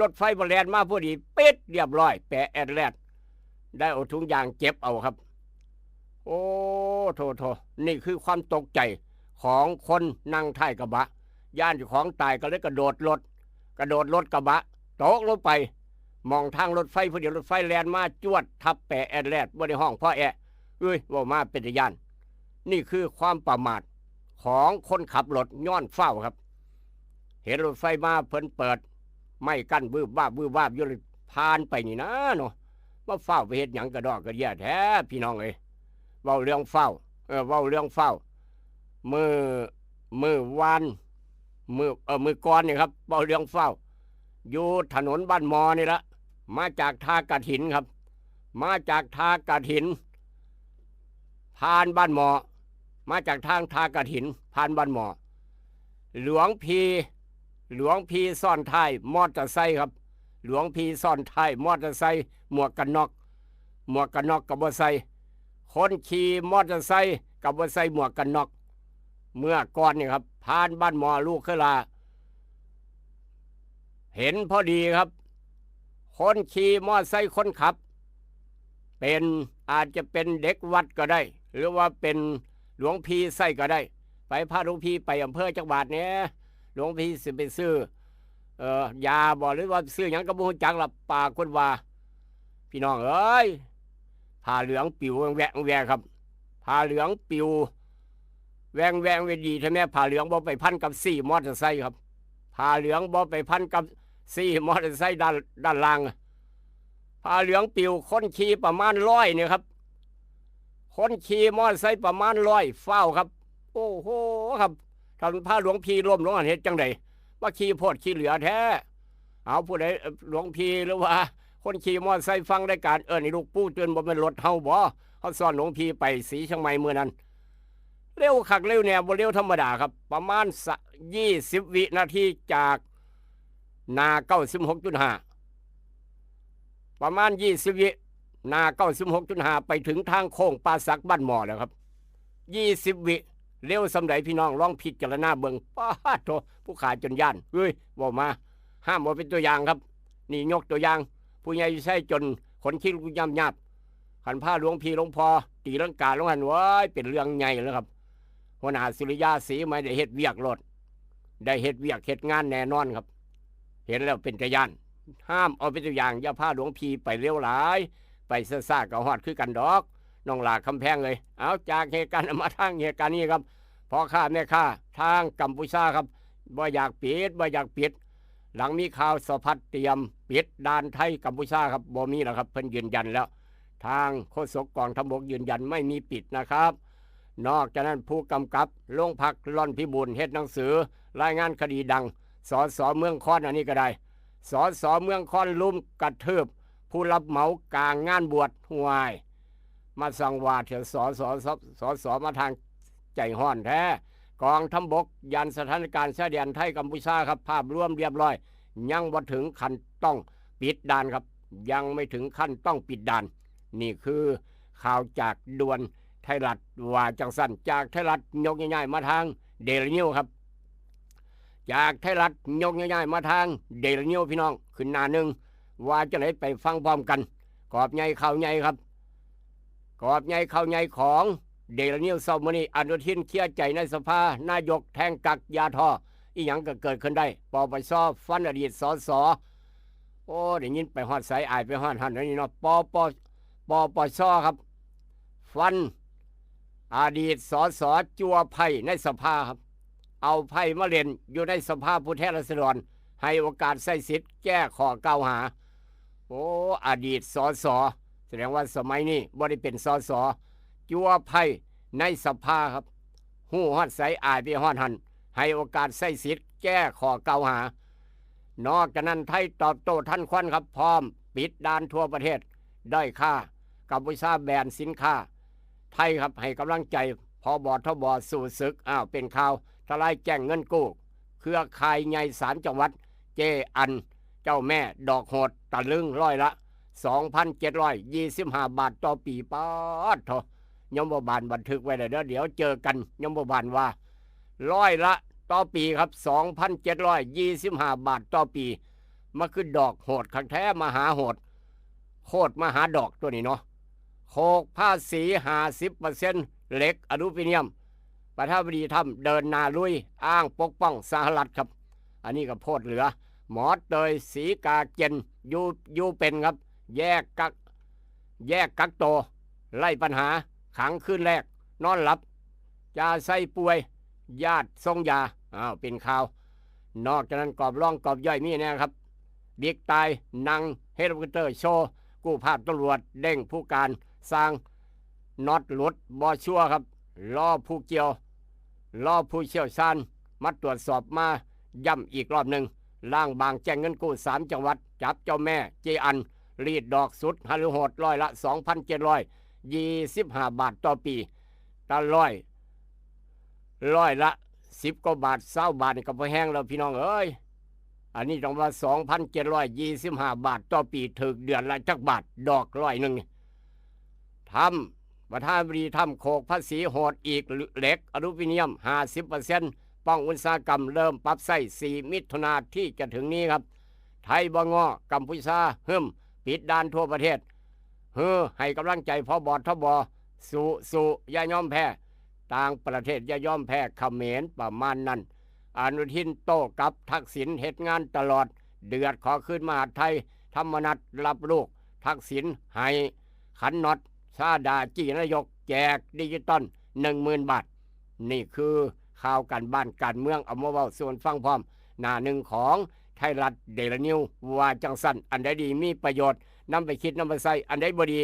รถไฟบแลนมาพอดีปิดเรียบร้อยแปะแอดแลดได้เอาถุงยางเก็บเอาครับโอ้โถนี่คือความตกใจของคนนั่งท้ายกระบะย่านเจ้าของตายก็เลยกระโดดรถกระบะตกลงไปมองทางรถไฟพอดีรถไฟแลนมาจวดทับแปะแอดแลดบนในห้องพ่อแอะว่ามาเป็นย่านนี่คือความประมาทของคนขับรถย้อนเฝ้าครับเห็นรถไฟมาเพิ่นเปิดไม่กั้นวืบวาบอยู่เลยผ่านไปนี่นะเนาะมาเฝ้าไปเฮ็ดหยังกระดอกกระเดี่ยแท้พี่น้องเอ้ยเว้าเรื่องเฝ้ามือวานมือก่อนนี่ครับเว้าเรื่องเฝ้าอยู่ถนนบ้านมอนี่ละมาจากท่ากฐินครับมาจากท่ากฐินผ่านบ้านหมอมาจากทางท่ากฐินผ่านบ้านหมอหลวงพีซ่อนท้ายมอเตอร์ไซค์ครับหลวงพีซ่อนท้ายมอเตอร์ไซค์หมวกกันน็อกกับบ่ใส่คนขี่มอเตอร์ไซค์กับบ่ใส่หมวกกันน็อกเมื่อก่อนนี่ครับผ่านบ้านหมอลูกเคลาเห็นพอดีครับคนขี่มอเตอร์ไซค์คนขับเป็นอาจจะเป็นเด็กวัดก็ได้หรือว่าเป็นหลวงพี่ไส้ก็ได้ไปพาหลวงพี่ไปอำเภอจังหวัดเนี่ยหลวงพี่สิไปซื้อยาบ่หรือว่าซื้อหยังกระบุงจังละปากคนว่าพี่น้องเอ้ยผ้าเหลืองปิวแหวะครับผ้าเหลืองปิว แวงไว้ดีถ้าแม่ผ้าเหลืองบ่ไปพันกับ4มอเตอร์ไซค์ครับผ้าเหลืองบ่ไปพันกับ4มอเตอร์ไซค์ด้านล่างผ้าเหลืองปิวคนขี่ประมาณ100เนี่ยครับคนขี่มอเตอร์ไซค์ประมาณ100เฝ้าครับโอ้โหครับถ้าผ้าหลวงพี่ล้มลงอันเฮ็ดจังไดว่าขี่โพดขี่เหลือแท้เอาผู้ใดหลวงพี่หรือว่าคนขี่มอเตอร์ไซค์ฟังรายการนี่ลูกปู่เตือนบ่แม่นรถเฮาบ่เฮาสอนหลวงพี่ไปสีเชียงใหม่มื้อนั้นเร็วคักเร็วแน่บ่เร็วธรรมดาครับประมาณ20วินาทีจากนา96.5ประมาณ20วินา96.5ไปถึงทางโค้งป่าสักบ้านหมอแล้วครับ20วิเร็วสำใดพี่น้องลองพิจารณาเบิ่งป้าโธผู้ขาจนย่านเฮ้ยบ่มาห้ามบ่เป็นตัวอย่างครับนี่ยกตัวอย่างผู้ใหญ่ใช้จนขนคิ้วย่ำยับขันผ้าหลวงพี่หลวงพ่อตีลังกาลงหันไว้เป็นเรื่องใหญ่แล้วครับหัวหน้าสุริยาศรีไม่ได้เฮ็ดเวียกรถได้เฮ็ดเวียกเฮ็ดงานแน่นอนครับเห็นแล้วเป็นตะย่านห้ามเอาเป็นตัวอย่างอย่าพาหลวงพี่ไปเร็วหลายไปซ่าๆกับฮอดคือกันดอกน้องหลาคำแพงเลยเอาจากเหตุการณ์มาทางเหตุการณ์นี้ครับพ่อข้าแม่ข้าทางกัมพูชาครับบ่อยากปิดหลังมีข่าวสะพัดเตรียมปิดด่านไทยกัมพูชาครับบ่มีแล้วครับเพิ่นยืนยันแล้วทางโฆษกกองทัพบกยืนยันไม่มีปิดนะครับนอกจากนั้นผู้กำกับโรงพักร่อนพิบูลเฮ็ดหนังสือรายงานคดีดังสสเมืองคอนอันนี้ก็ได้สสเมืองคอนลุ่มกระทืบผู้รับเหมากลางงานบวชห่วยมาสั่งว่าเถอะสมาทางใจห้อนแท้กองทัพบกยันสถานการณ์ชายแดนไทยกัมพูชาครับภาพรวมเรียบร้อยยังบ่ถึงขั้นต้องปิดด่านครับยังไม่ถึงขั้นต้องปิดด่านนี่คือข่าวจากด่วนไทยรัฐว่าจังสั้นจากไทยรัฐยกง่ายๆมาทางเดลินิวครับจากไทยรัฐยกง่ายๆมาทางเดลินิวพี่น้องขึ้นหน้าหนึ่งว่าจะไหนไปฟังพร้อมกันกอบใหญ่ข่าวใหญ่ครับกอบใหญ่ข่าวใหญ่ของเดลินิวเช้ามื้อนี้อนุทินเคลียร์ใจในสภานายกแทงกักยาท่ออีหยังก็เกิดขึ้นได้ปปชฟันอดีตสสโอ้ได้ยินไปฮอดสายอายไปฮอดหันนี่เนาะปปชครับฟันอดีตสสจัวไพ่ในสภาครับเอาไพ่มาเล่นอยู่ในสภาผู้แทนราษฎรให้โอกาสใช้สิทธิ์แก้ข้อกล่าวหาโอ้อดีตสสแสดงว่าสมัยนี้บ่ได้เป็นสสจัวไพ่ในสภาครับหู้ฮอดสายอายไปฮอดหันให้โอกาสใช้สิทธิ์แก้ข้อกล่าวหานอกจากนั้นไทยตอบโต้ทันควันครับพร้อมปิดด่านทั่วประเทศได้ค่ากัมพูชาแบนสินค้าไทยครับให้กำลังใจพบทบสู่ศึกเป็นข่าวทลายแจ้งเงินกู้เครือข่ายใหญ่3จังหวัดเจอันเจ้าแม่ดอกโหดตะลึงร้อยละ 2,725 บาทต่อปีป๊าดโถยมบาลบันทึกไว้เลยเดี๋ยวเจอกันยมบาลว่าร้อยละต่อปีครับ 2,725 บาทต่อปีมาคือดอกโหดขังแท้มหาโหดโคตรมหาดอกตัวนี้เนาะโขกภาษี 50% เหล็กอลูมิเนียมประธานาธิบดีทำเดินนาลุยอ้างปกป้องสหรัฐครับอันนี้ก็โพดเหลือหมอเตยศรีกาเจนยูเป็นครับแยกกักโตไล่ปัญหาขังคืนแรกนอนหลับยาใส่ป่วยญาติทรงยาเป็นข่าวนอกจากนั้นกอบร่องกอบย่อยมีแน่ครับบิ๊กตายนังเฮลิคอปเตอร์โชว์กู้ภาพตำรวจเด้งผู้การสร้างน็อตหลุดบอชัวครับล่อผู้เกี่ยวล่อผู้เชี่ยวชาญมาตรวจสอบมาย่ำอีกรอบหนึ่งล่างบางแจ้งเงินกู้3จังหวัดจับเจ้าแม่เจอันรีดดอกสุดฮารุโหดร้อยละ 2,725 บาทต่อปีตะร้อยละ10 กว่าบาท20 บาทนี่ก็พอแห้งแล้วพี่น้องเอ้ยอันนี้ต้องว่า 2,725 บาทต่อปีถึงเดือนละจักบาทดอกร้อยหนึ่งทำประธานาธิบดีทำโขกภาษีโหดอีกเหล็กอลูมิเนียม 50% ป้องอุตสาหกรรมเริ่มปรับใช้4มิถุนายนที่จะถึงนี้ครับไทยบงกัมพูชาปิดด่านทั่วประเทศให้กำลังใจพบทบสู่อย่ายอมแพ้ต่างประเทศอย่ายอมแพ้เขมรประมาณนั้นอนุทินโต้กับทักษิณเหตุงานตลอดเดือดขอขึ้นมหาไทยธรรมนัสรับลูกทักษิณให้ขันน็อตชาดาจีนายกแจกดิจิตอล 10,000 บาท นี่คือข่าวการบ้านการเมืองเอามาเว้าส่วนฟังพร้อมหน้าหนึ่งของไทยรัฐเดลี่นิวว่าจังสันอันใดดีมีประโยชน์นำไปคิดนำไปใส่อันใดบ่ดี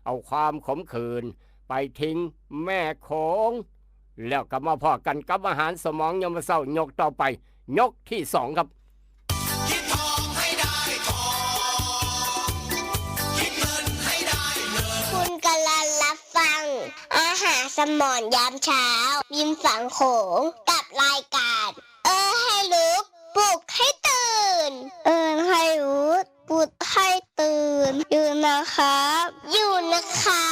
เอาความขมขื่นไปทิ้งแม่โขงแล้วกลับมาพอกันกับอาหารสมองยามมื้อเช้ายกต่อไปยกที่2ครับ คุณกำลังรับฟังอาหารสมองยามเช้ายิ้มฝังโขงกับรายการให้รู้ปลุกให้ตื่นให้รู้ปลุกให้ตื่นอยู่นะครับอยู่นะคะ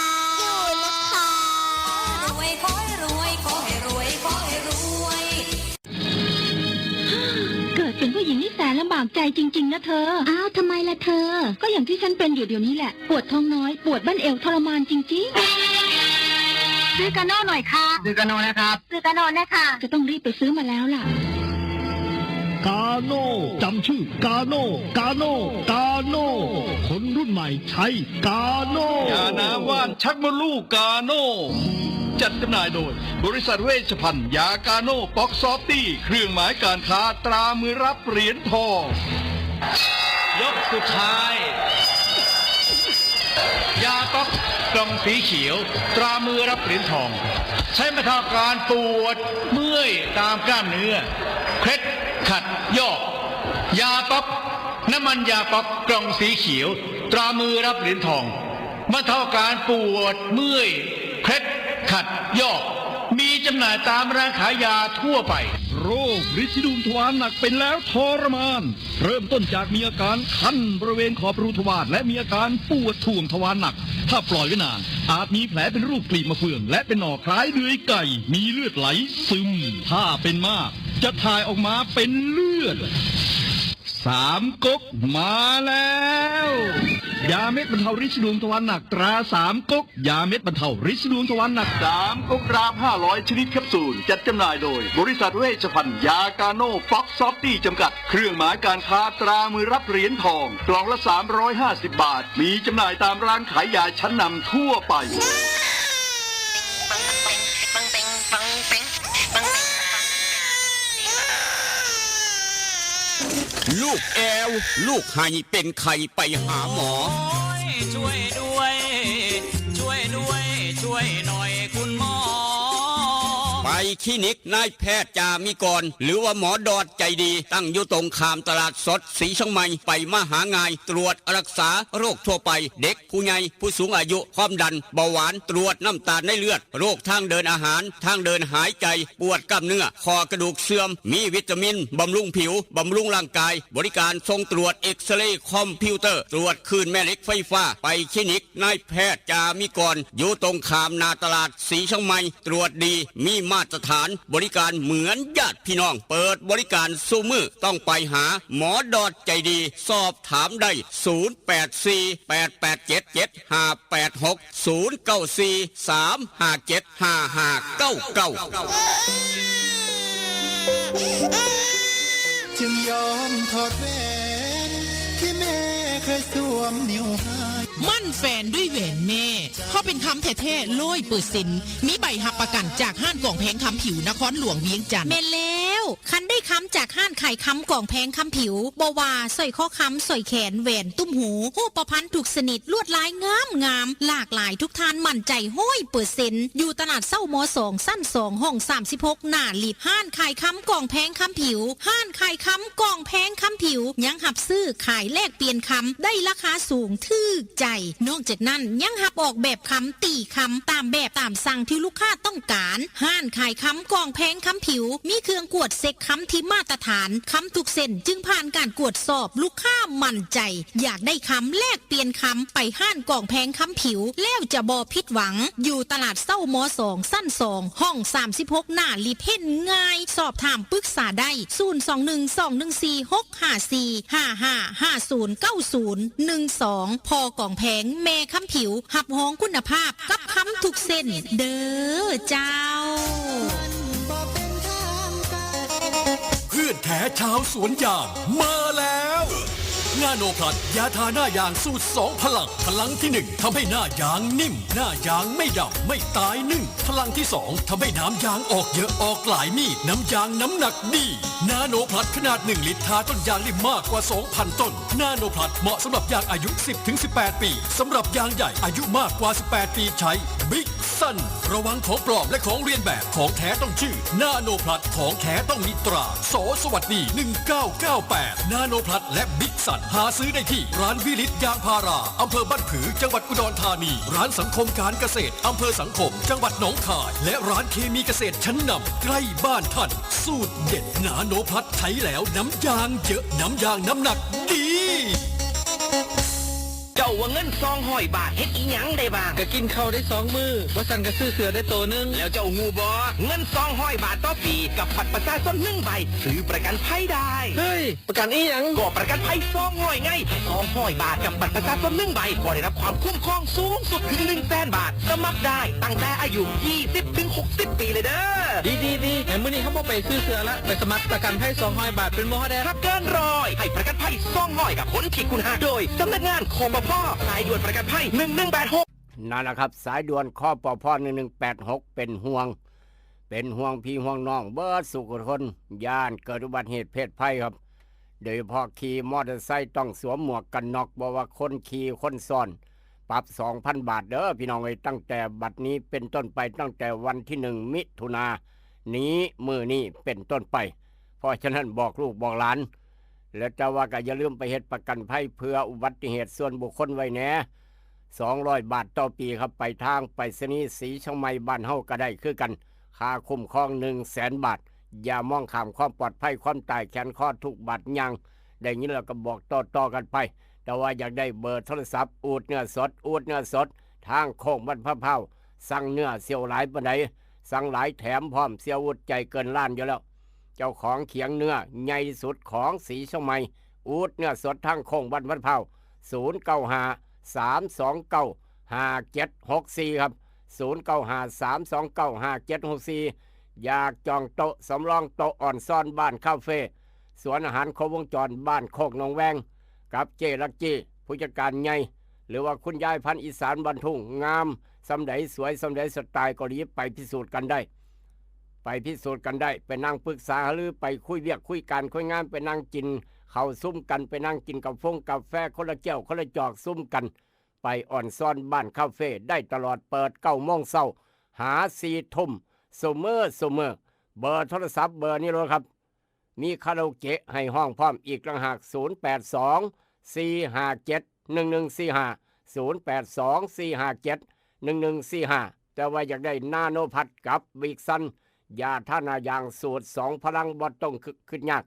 รวยขอให้รวยขอให้รวยขอให้รวย เกิดเป็นผู้หญิงนี่แสนลำบากใจจริงๆนะเธอ อ้าวทำไมล่ะเธอ ก็อย่างที่ฉันเป็นอยู่เดี๋ยวนี้แหละ ปวดท้องน้อย ปวดบั้นเอวทรมานจริงๆซื้อกาโน่หน่อยค่ะซื้อกาโน่นะครับซื้อกาโน่นะคะจะต้องรีบไปซื้อมาแล้วล่ะ กาโน่จำชื่อกาโน่กาโน่กาโน่คนรุ่นใหม่ใช้กาโน่ยาน้ำว่านชักมดลูกกาโน่จัดจำหน่ายโดยบริษัทเวชภัณฑ์ยากาโน่ป๊อกซอฟตี้เครื่องหมายการค้าตรามือรับเหรียญทองยกสุดท้ายยาป๊อกกล่องสีเขียวตรามือรับเหรียญทองใช้บรรเทาการปวดเมื่อยตามกล้ามเนื้อเคล็ดขัดยอกยาป๊อกน้ำมันยาป๊อกกล่องสีเขียวตรามือรับเหรียญทองบรรเทาการปวดเมื่อยเคล็ดขัดยอกมีจำหน่ายตามร้านขายยาทั่วไปโรคฤทธิ์ดุมทวารหนักเป็นแล้วทรมานเริ่มต้นจากมีอาการคันบริเวณขอบรูทวารและมีอาการปวดท่วงทวารหนักถ้าปล่อยไว้นานอาจมีแผลเป็นรูปกลีบมะเฟืองและเป็นหน่อคล้ายเดือยไก่มีเลือดไหลซึมถ้าเป็นมากจะถ่ายออกมาเป็นเลือด3 ก๊กมาแล้วยาเม็ดบรรเทาฤทธิ์ดวงทวารหนักตรา3 ก๊กยาเม็ดบรรเทาฤทธิ์ดวงทวารหนัก3 ก๊กกราม500ชนิดแคปซูลจัดจำหน่ายโดยบริษัทเวชภัณฑ์ยากาโน่ฟ็อกซอฟตี้จำกัดเครื่องหมายการค้าตรามือรับเหรียญทองกล่องละ350 บาทมีจำหน่ายตามร้านขายยาชั้นนำทั่วไปลูกแอวลูกให้เป็นไข่ไปหาหมอ ช่วยด้วยช่วยด้วยช่วยหน่อยคุณหมอ ไปคลินิกนายแพทย์จามิกรหรือว่าหมอดอดใจดีตั้งอยู่ตรงข้ามตลาดสดสีช่องใหม่ไปมาหาง่ายตรวจรักษาโรคทั่วไปเด็กผู้ใหญ่ผู้สูงอายุความดันเบาหวานตรวจน้ำตาลในเลือดโรคทางเดินอาหารทางเดินหายใจปวดกล้ามเนื้อคอกระดูกเสื่อมมีวิตามินบำรุงผิวบำรุงร่างกายบริการส่งตรวจเอ็กซเรย์คอมพิวเตอร์ตรวจคลื่นแม่เหล็กไฟฟ้าไปคลินิกนายแพทย์จามิกรอยู่ตรงข้ามนาตลาดสีช่องใหม่ตรวจดีมีมาตรฐานบริการเหมือนญาติพี่น้องเปิดบริการสู้มือต้องไปหาหมอดอดใจดีสอบถามได้จึงยอมถอดแหวนที่แม่เคยสวมนิ้วให้ มั่นแฟนด้วยแหวนแม่เขาเป็นคำแท้ๆ100%มีใบหับประกันจากห้านกล่องแพงคำผิวนครหลวงเวียงจันทน์แม่แล้วคันได้คำจากห้านไข่คำกล่องแพงคำผิวบว่าสร้อยข้อคำสร้อยแขนแหวนตุ้มหูหูประพันถูกสนิทลวดลายงามหลากหลายทุกทานมั่นใจ100%อยู่ตลาดเศร้าม2สั้น2ห้อง36หน้าลิฟห้านไข่คำกล่องแพงคำผิวห้านไข่คำกล่องแพงคำผิวยังหับซื้อขายแลกเปลี่ยนคำได้ราคาสูงทึกใจนอกจากนั้นยังหับออกแบบคำตีคำตามแบบตามสั่งที่ลูกค้าต้องการห้านขายคำกล่องแพงคำผิวมีเครื่องกวดเซ็กคำที่มาตรฐานคำทุกเส้นจึงผ่านการกวดสอบลูกค้ามั่นใจอยากได้คำแลกเปลี่ยนคำไปห้านกล่องแพงคำผิวแล้วจะบอผิดหวังอยู่ตลาดเศร้าม2สั้น2ห้อง36หน้าลิเพ่นง่ายสอบถามปรึกษาได้021-214-6555-5090-12พอกล่องแพงแม่คำผิวหับห้องคุณภาพกับคำทุกเส้นเด้อเจ้าเพื่อนแท้ชาวสวนยางมาแล้ว นาโนพลัสยาทาหน้ายางสูตร2พลังพลังที่1ทำให้หน้ายางนิ่มหน้ายางไม่ดำไม่ตายนึ่งพลังที่2ทำให้น้ำยางออกเยอะออกหลายมีดน้ำยางน้ำหนักดีนาโนพลัสขนาด1ลิตรทาต้นยางได้มากกว่า 2,000 ต้นนาโนพลัสเหมาะสำหรับยางอายุ 10-18 ปีสำหรับยางใหญ่อายุมากกว่า 18 ปีใช้บิ๊กซันระวังของปลอมและของเรียนแบบของแท้ต้องชื่อนาโนพลัสของแท้ต้องมีตราสวัสดี1998นาโนพลัสและบิ๊กซันหาซื้อได้ที่ร้านวิลิตยางพาราอำเภอบ้านผือจังหวัดอุดรธานีร้านสังคมการเกษตรอำเภอสังคมจังหวัดหนองคายและร้านเคมีเกษตรชั้นนำใกล้บ้านท่านสูตรเด็ดนาโนพลัสใช้แล้วน้ำยางเยอะน้ำยางน้ำหนักดีเจ้าว่าเงิน200 บาทเฮ็ดอีหยังได้บ้างก็กินข้าวได้2 มื้อบ่สั่นก็ซื้อเสื้อได้ตัวนึงแล้วเจ้างูบ่เงิน200 บาทต่อปีกับบัตรประชาชน1 ใบซื้อประกันภัยได้เฮ้ยประกันอีหยังก็ประกันภัย200ไง200 บาทกับบัตรประชาชน1 ใบก็ได้รับความคุ้มครองสูงสุดถึง 100,000 บาทสมัครได้ตั้งแต่อายุ 20-60 ปีเลยเด้อดีๆแต่มื้อนี้เฮาบ่ไปซื้อเสื้อละไปสมัครประกันภัย200 บาทเป็นบ่ได้รับเกิน100ให้ประกันภัย200กับคนที่คุณหาโดยสำนักงานคมพ.สายด่วนประกันภัย1186นั่นแหละครับสายด่วนข้อปพ1186เป็นห่วงพี่ห่วงน้องเบิดสุขคนย่านเกิดอุบัติเหตุเพศภัยครับโดยเฉพาะขี่มอเตอร์ไซค์ต้องสวมหมวกกันน็อกบอกว่าคนขี่คนซ้อนปรับ 2,000 บาทเด้อพี่น้องเอ้ยตั้งแต่บัดนี้เป็นต้นไปตั้งแต่วันที่1 มิถุนายนนี้มื้อนี้เป็นต้นไปเพราะฉะนั้นบอกลูกบอกหลานแล้วจะว่าก็อย่าลืมไปเฮ็ดประกันภัยเพื่ออุบัติเหตุส่วนบุคคลไว้แหน่200 บาทต่อปีครับไปทางไปรษณีย์สีเชียงใหม่บ้านเฮาก็ได้คือกันค่าคุ้มครอง 100,000 บาทอย่ามองข้ามความปลอดภัยความตายแขนคอทุกบาดยังได้ยินแล้วก็บอกต่อกันไปแต่ว่าอยากได้เบอร์โทรศัพท์อูดเนื้อสดทางโค้งบ้านพะเผาสั่งเนื้อเสียวหลายปานใดสั่งหลายแถมพร้อมเสียวอุดใจเกินล้านอยู่แล้วเจ้าของเขียงเนื้อใหญ่สุดของสีเชียงใหม่อูดเนื้อสดทางโค้งบ้านพะเผา0953295764ครับ0953295764อยากจองโต๊ะสำรองโต๊ะอ่อนซ่อนบ้านคาเฟ่สวนอาหารครบวงจรบ้านโคกหนองแวงกับเจลักจี้ผู้จัดการใหญ่หรือว่าคุณยายพันธุ์อีสานบ้านทุ่งงามสำใดสวยสำใดสไตล์ก็รีบไปพิสูจน์กันได้ไปนั่งปรึกษาหรือไปคุยเวียกคุยการคุยงานไปนั่งกินข้าวซุ่มกันไปนั่งกินกาแฟคนละแก้วคนละจอกซุ่มกันไปอ่อนซ่อนบ้านคาเฟ่ได้ตลอดเปิด9 โมงเช้าหา4 ทุ่มซุมเมอร์เบอร์โทรศัพท์เบอร์นี้เลยครับมีคาราโอเกะให้ห้องพร้อมอีกต่างหาก0824571145แต่ว่าอยากได้นาโนพัดกับบิ๊กซันยาท่านายางสูตร2 พลังบ่ต้องขึ้นยาก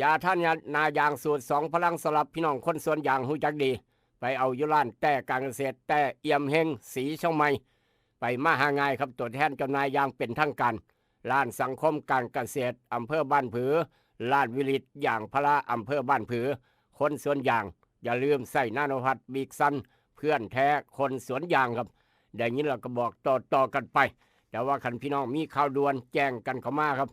ยาท่านนายางสูตร2 พลังสำหรับพี่น้องคนสวนยางหูจักดีไปเอาอยู่ร้านแต่การเกษตรแต่เอี่ยมเฮงสีเชียงใหม่ไปมาหาง่ายครับตัวแทนจำหน่ายยางเป็นทางการร้านสังคมการเกษตรอำเภอบ้านผือร้านวิลิตอย่างพระอำเภอบ้านผือคนสวนยางอย่าลืมใส่นาโนพัดบิ๊กซันเพื่อนแท้คนสวนยางครับได้ยินเราก็บอกต่อกันไปแต่ว่าคันพี่น้องมีข่าวด่วนแจ้งกันเข้ามาครับ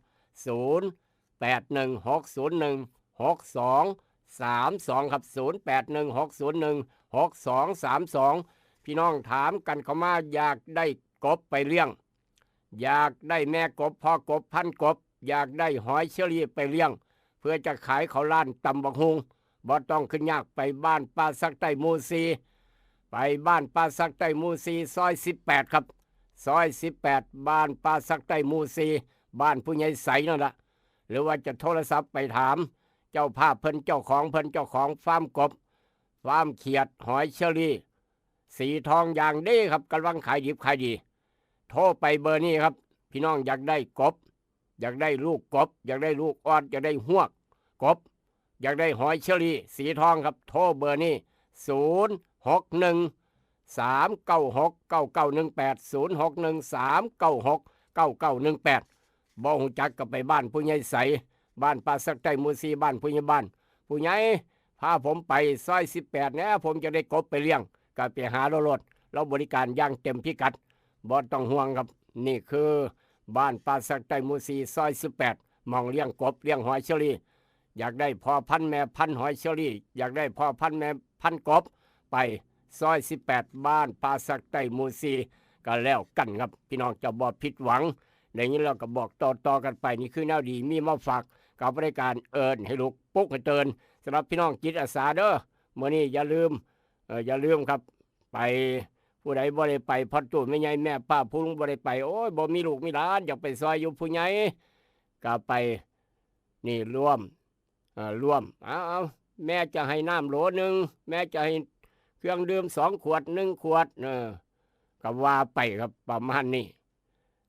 0816016232ครับ0816016232พี่น้องถามกันเข้ามาอยากได้กบไปเลี้ยงอยากได้แม่กบพ่อกบพันกบอยากได้หอยเชอรี่ไปเลี้ยงเพื่อจะขายเขาล้านตำบักฮุงบ่ต้องขึ้นยากไปบ้านป้าสักใต้หมู่4ไปบ้านป้าสักใต้หมู่4ซอย18ครับซอย18บ้านป้าสักใต้หมู่4บ้านผู้ใหญ่ใสนั่นละหรือว่าจะโทรศัพท์ไปถามเจ้าภาพเพิ่นเจ้าของฟาร์มกบฟาร์มเขียดหอยเชอรี่สีทองอย่างดีครับกำลังขายดิบขายดีโทรไปเบอร์นี้ครับพี่น้องอยากได้กบอยากได้ลูกกบอยากได้ลูกอ่อนอยากได้หวกกบอยากได้หอยเชอรี่สีทองครับโทรเบอร์นี้0613969918 บ่ฮู้จักก็ไปบ้านผู้ใหญ่ใสบ้านป้าสักใต้หมู่4บ้านผู้ใหญ่ผู้ใหญ่พาผมไปซอย18นะผมจะได้กบไปเลี้ยงก็ไปหารถเราบริการอย่างเต็มพิกัดบ่ต้องห่วงครับนี่คือบ้านป้าสักใต้หมู่4ซอย18มองเลี้ยงกบเลี้ยงหอยเชอรี่ อยากได้พ่อพันธุ์แม่พันธุ์หอยเชอรี่อยากได้พ่อพันธุ์แม่พันธุ์กบไปซอย18บ้านป่าสักใต้หมู่4ก็แล้วกันครับพี่น้องจะบ่ผิดหวังในนี้เราก็บอกต่อกันไปนี่คือแนวดีมีมาฝากกับบริการเอิญให้ลูกปุ๊กให้เตือนสำหรับพี่น้องจิตอาสาเด้อมื้อนี้อย่าลืมครับไปผู้ใดบ่ได้ไปพ่อตู่แม่ใหญ่แม่ป้าผู้ลุงบ่ได้ไปโอ้ยบ่มีลูกมีหลานอยากไปซอยอยู่ผู้ใหญ่ก็ไปนี่ร่วมเอาแม่จะให้น้ำโหลนึงแม่จะให้เครื่องดื่ม2 ขวด1 ขวดก็ว่าไปครับประมาณนี้